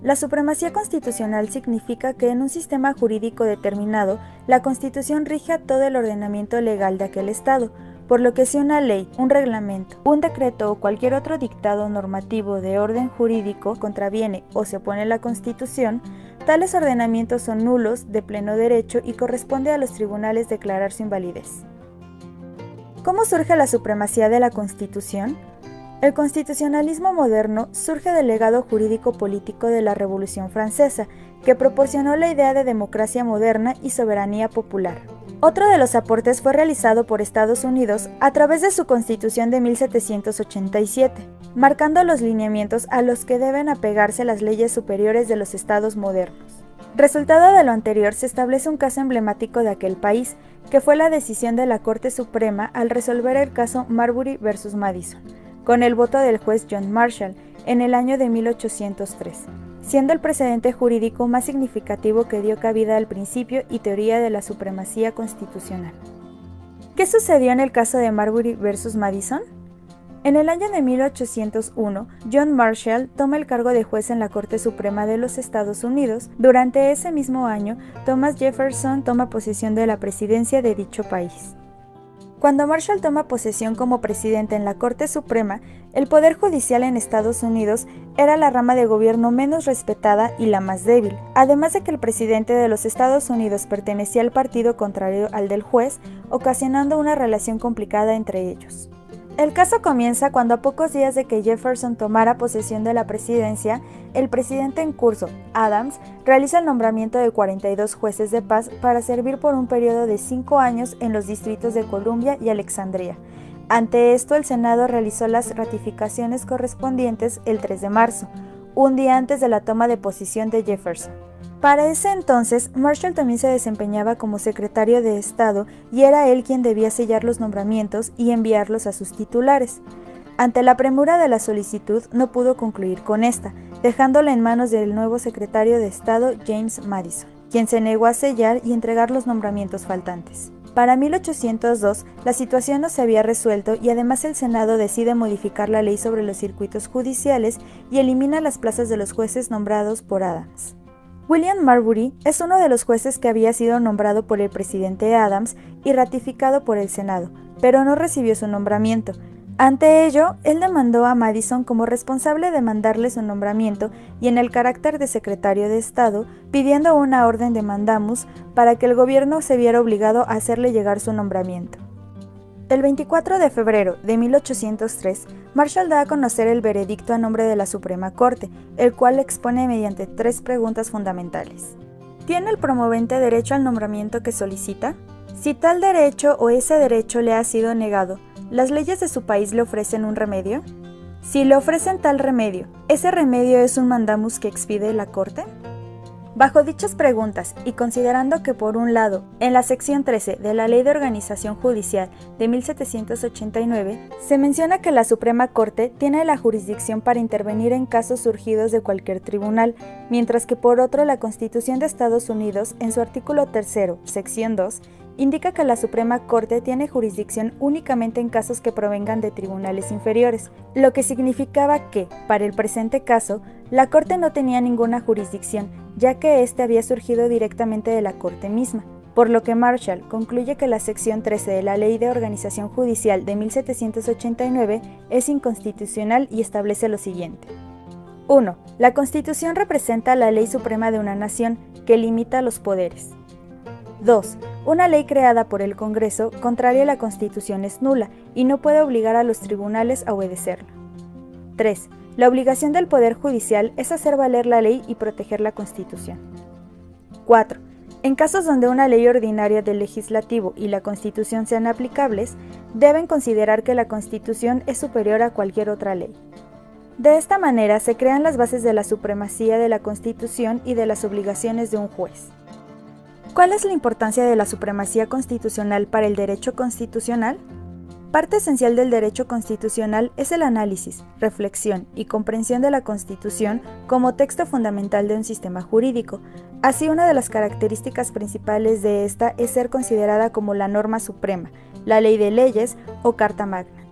La supremacía constitucional significa que en un sistema jurídico determinado, la Constitución rige a todo el ordenamiento legal de aquel Estado, por lo que si una ley, un reglamento, un decreto o cualquier otro dictado normativo de orden jurídico contraviene o se opone a la Constitución, tales ordenamientos son nulos, de pleno derecho y corresponde a los tribunales declarar su invalidez. ¿Cómo surge la supremacía de la Constitución? El constitucionalismo moderno surge del legado jurídico-político de la Revolución Francesa, que proporcionó la idea de democracia moderna y soberanía popular. Otro de los aportes fue realizado por Estados Unidos a través de su Constitución de 1787, marcando los lineamientos a los que deben apegarse las leyes superiores de los estados modernos. Resultado de lo anterior, se establece un caso emblemático de aquel país, que fue la decisión de la Corte Suprema al resolver el caso Marbury versus Madison, con el voto del juez John Marshall en el año de 1803, siendo el precedente jurídico más significativo que dio cabida al principio y teoría de la supremacía constitucional. ¿Qué sucedió en el caso de Marbury versus Madison? En el año de 1801, John Marshall toma el cargo de juez en la Corte Suprema de los Estados Unidos. Durante ese mismo año, Thomas Jefferson toma posesión de la presidencia de dicho país. Cuando Marshall toma posesión como presidente en la Corte Suprema, el Poder Judicial en Estados Unidos era la rama de gobierno menos respetada y la más débil, además de que el presidente de los Estados Unidos pertenecía al partido contrario al del juez, ocasionando una relación complicada entre ellos. El caso comienza cuando a pocos días de que Jefferson tomara posesión de la presidencia, el presidente en curso, Adams, realiza el nombramiento de 42 jueces de paz para servir por un periodo de 5 años en los distritos de Columbia y Alexandria. Ante esto, el Senado realizó las ratificaciones correspondientes el 3 de marzo, un día antes de la toma de posesión de Jefferson. Para ese entonces, Marshall también se desempeñaba como secretario de Estado y era él quien debía sellar los nombramientos y enviarlos a sus titulares. Ante la premura de la solicitud, no pudo concluir con esta, dejándola en manos del nuevo secretario de Estado, James Madison, quien se negó a sellar y entregar los nombramientos faltantes. Para 1802, la situación no se había resuelto y además el Senado decide modificar la ley sobre los circuitos judiciales y elimina las plazas de los jueces nombrados por Adams. William Marbury es uno de los jueces que había sido nombrado por el presidente Adams y ratificado por el Senado, pero no recibió su nombramiento. Ante ello, él demandó a Madison como responsable de mandarle su nombramiento y en el carácter de secretario de Estado, pidiendo una orden de mandamus para que el gobierno se viera obligado a hacerle llegar su nombramiento. El 24 de febrero de 1803, Marshall da a conocer el veredicto a nombre de la Suprema Corte, el cual expone mediante 3 preguntas fundamentales. ¿Tiene el promovente derecho al nombramiento que solicita? Si tal derecho o ese derecho le ha sido negado, ¿las leyes de su país le ofrecen un remedio? Si le ofrecen tal remedio, ¿ese remedio es un mandamus que expide la Corte? Bajo dichas preguntas, y considerando que por un lado, en la sección 13 de la Ley de Organización Judicial de 1789, se menciona que la Suprema Corte tiene la jurisdicción para intervenir en casos surgidos de cualquier tribunal, mientras que por otro la Constitución de Estados Unidos, en su artículo 3, sección 2, indica que la Suprema Corte tiene jurisdicción únicamente en casos que provengan de tribunales inferiores, lo que significaba que, para el presente caso, la Corte no tenía ninguna jurisdicción, ya que éste había surgido directamente de la Corte misma, por lo que Marshall concluye que la sección 13 de la Ley de Organización Judicial de 1789 es inconstitucional y establece lo siguiente. 1. La Constitución representa la ley suprema de una nación, que limita los poderes. 2. Una ley creada por el Congreso, contraria a la Constitución, es nula y no puede obligar a los tribunales a obedecerla. 3. La obligación del Poder Judicial es hacer valer la ley y proteger la Constitución. 4. En casos donde una ley ordinaria del legislativo y la Constitución sean aplicables, deben considerar que la Constitución es superior a cualquier otra ley. De esta manera se crean las bases de la supremacía de la Constitución y de las obligaciones de un juez. ¿Cuál es la importancia de la supremacía constitucional para el derecho constitucional? Parte esencial del derecho constitucional es el análisis, reflexión y comprensión de la Constitución como texto fundamental de un sistema jurídico. Así, una de las características principales de esta es ser considerada como la norma suprema, la ley de leyes o Carta Magna.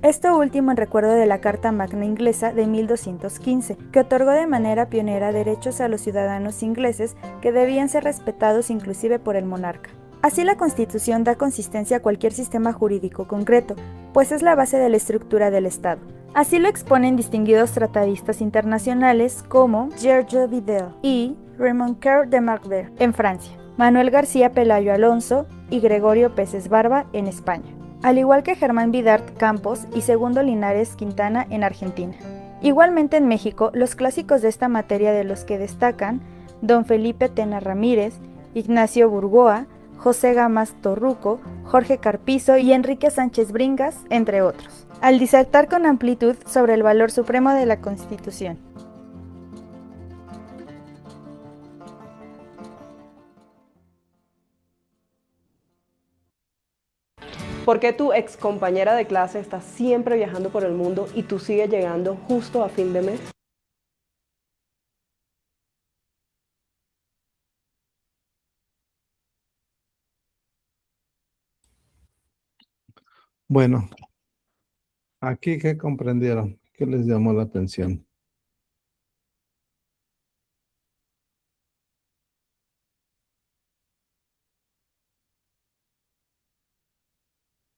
Esto último en recuerdo de la Carta Magna inglesa de 1215, que otorgó de manera pionera derechos a los ciudadanos ingleses que debían ser respetados inclusive por el monarca. Así, la Constitución da consistencia a cualquier sistema jurídico concreto, pues es la base de la estructura del Estado. Así lo exponen distinguidos tratadistas internacionales como Georges Vidal y Raymond Quer de Marber en Francia, Manuel García Pelayo Alonso y Gregorio Peces Barba en España, al igual que Germán Vidart Campos y Segundo Linares Quintana en Argentina. Igualmente en México, los clásicos de esta materia, de los que destacan don Felipe Tena Ramírez, Ignacio Burgoa, José Gamas Torruco, Jorge Carpizo y Enrique Sánchez Bringas, entre otros, al disertar con amplitud sobre el valor supremo de la Constitución. ¿Por qué tu ex compañera de clase está siempre viajando por el mundo y tú sigues llegando justo a fin de mes? Bueno, aquí ¿qué comprendieron? ¿Qué les llamó la atención?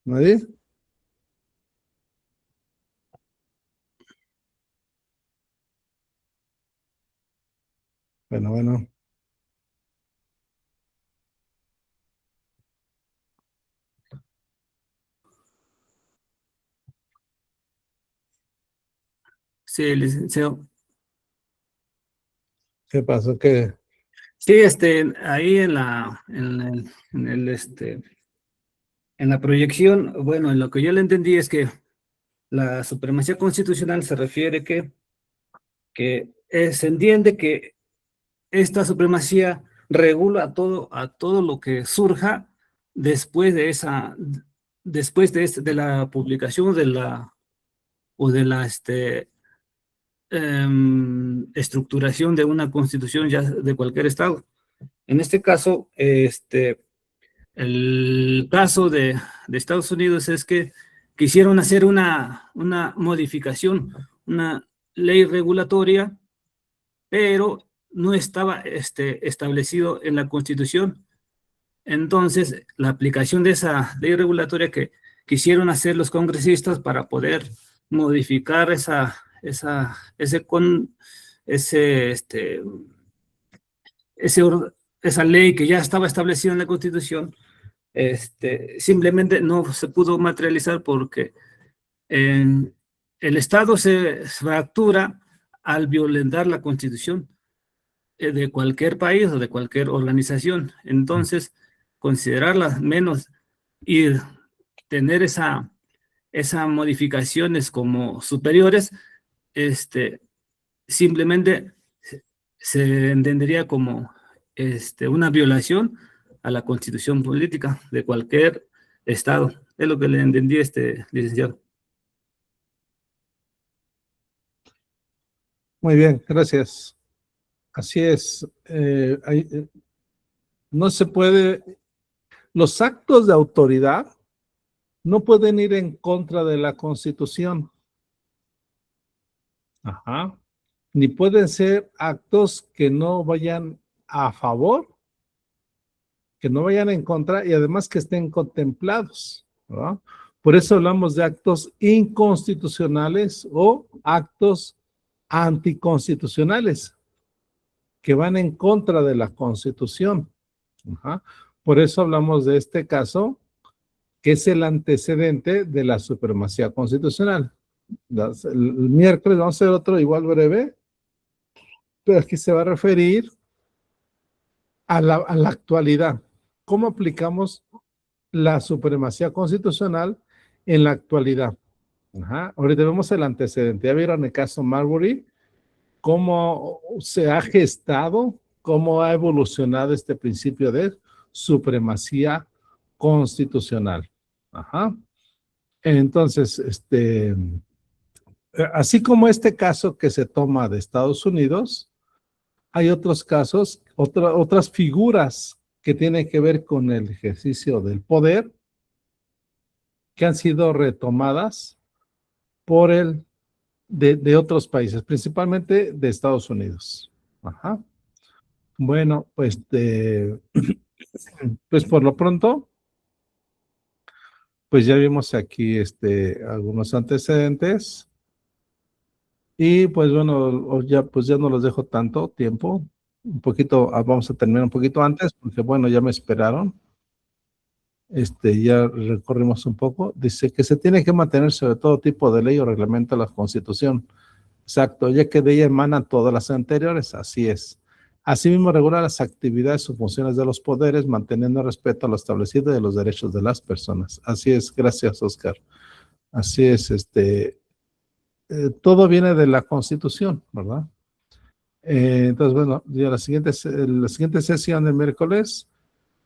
¿Nadie? Bueno. Sí, licenciado. ¿Qué pasó? ¿Qué? Sí, ahí en la proyección, bueno, en lo que yo le entendí es que la supremacía constitucional se refiere que se entiende que esta supremacía regula a todo lo que surja después de de la publicación de la estructuración de una constitución ya de cualquier estado. En este caso, el caso de Estados Unidos es que quisieron hacer una modificación, una ley regulatoria, pero no estaba establecido en la Constitución. Entonces, la aplicación de esa ley regulatoria que quisieron hacer los congresistas para poder modificar esa ley que ya estaba establecida en la Constitución, simplemente no se pudo materializar porque el Estado se fractura al violentar la Constitución de cualquier país o de cualquier organización. Entonces, considerarla menos y tener esas modificaciones como superiores, simplemente se entendería como una violación a la Constitución política de cualquier estado. Es lo que le entendí, licenciado. Muy bien, gracias. Así es. No se puede, los actos de autoridad no pueden ir en contra de la Constitución. Ajá. Ni pueden ser actos que no vayan a favor, que no vayan en contra y además que estén contemplados, ¿verdad? Por eso hablamos de actos inconstitucionales o actos anticonstitucionales que van en contra de la Constitución. Ajá. Por eso hablamos de este caso, que es el antecedente de la supremacía constitucional. El miércoles vamos a hacer otro igual breve, pero aquí se va a referir a la actualidad. ¿Cómo aplicamos la supremacía constitucional en la actualidad? Ajá. Ahorita vemos el antecedente. Ya vieron el caso Marbury, cómo se ha gestado, cómo ha evolucionado este principio de supremacía constitucional. Ajá. Entonces, así como este caso que se toma de Estados Unidos, hay otros casos, otras figuras que tienen que ver con el ejercicio del poder que han sido retomadas por de otros países, principalmente de Estados Unidos. Ajá. Bueno, pues, pues por lo pronto, pues ya vimos aquí algunos antecedentes. Y pues bueno, pues ya no los dejo tanto tiempo. Un poquito, vamos a terminar un poquito antes, porque bueno, ya me esperaron. Ya recorrimos un poco. Dice que se tiene que mantener sobre todo tipo de ley o reglamento de la Constitución. Exacto, ya que de ella emanan todas las anteriores, así es. Asimismo, regula las actividades o funciones de los poderes, manteniendo el respeto a lo establecido y de los derechos de las personas. Así es, gracias, Oscar. Así es, todo viene de la Constitución, ¿verdad? Entonces, bueno, ya la siguiente sesión de miércoles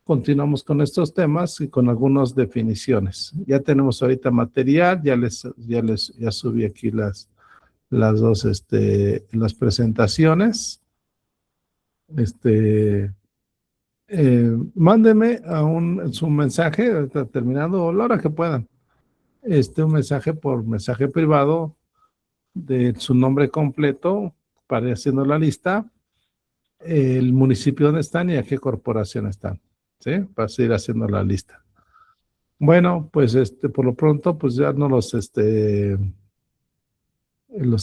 continuamos con estos temas y con algunas definiciones. Ya tenemos ahorita material, ya subí aquí las dos, las presentaciones. Mándenme su mensaje, terminando, o la hora que puedan, un mensaje por mensaje privado de su nombre completo para ir haciendo la lista, el municipio donde están y a qué corporación están, ¿sí? Para seguir haciendo la lista. Bueno, pues por lo pronto, pues ya no los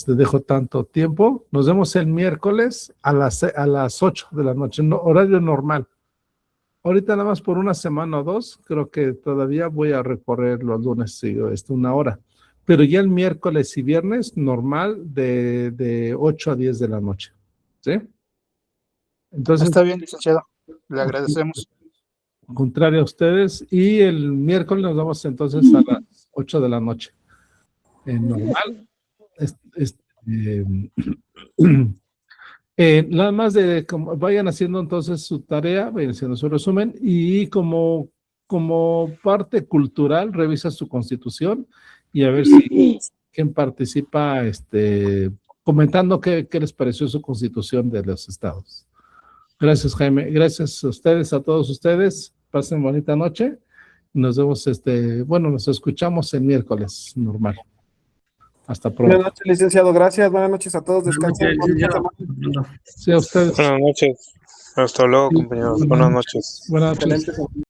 dejo tanto tiempo. Nos vemos el miércoles a las 8 de la noche, horario normal. Ahorita nada más por una semana o dos, creo que todavía voy a recorrer los lunes, una hora. Pero ya el miércoles y viernes normal de 8 a 10 de la noche. ¿Sí? Entonces, está bien, licenciado. Le agradecemos. Al contrario a ustedes. Y el miércoles nos vamos entonces a las 8 de la noche. Normal. Nada más vayan haciendo entonces su tarea, vayan haciendo su resumen y como parte cultural revisa su constitución y a ver si quien participa comentando qué les pareció su constitución de los estados. Gracias, Jaime. Gracias a ustedes, a todos ustedes. Pasen bonita noche. Nos vemos, nos escuchamos el miércoles normal. Hasta pronto. Buenas noches, licenciado. Gracias. Buenas noches a todos. Descansen. Sí, a ustedes. Buenas noches. Hasta luego, compañeros. Buenas noches. Buenas noches.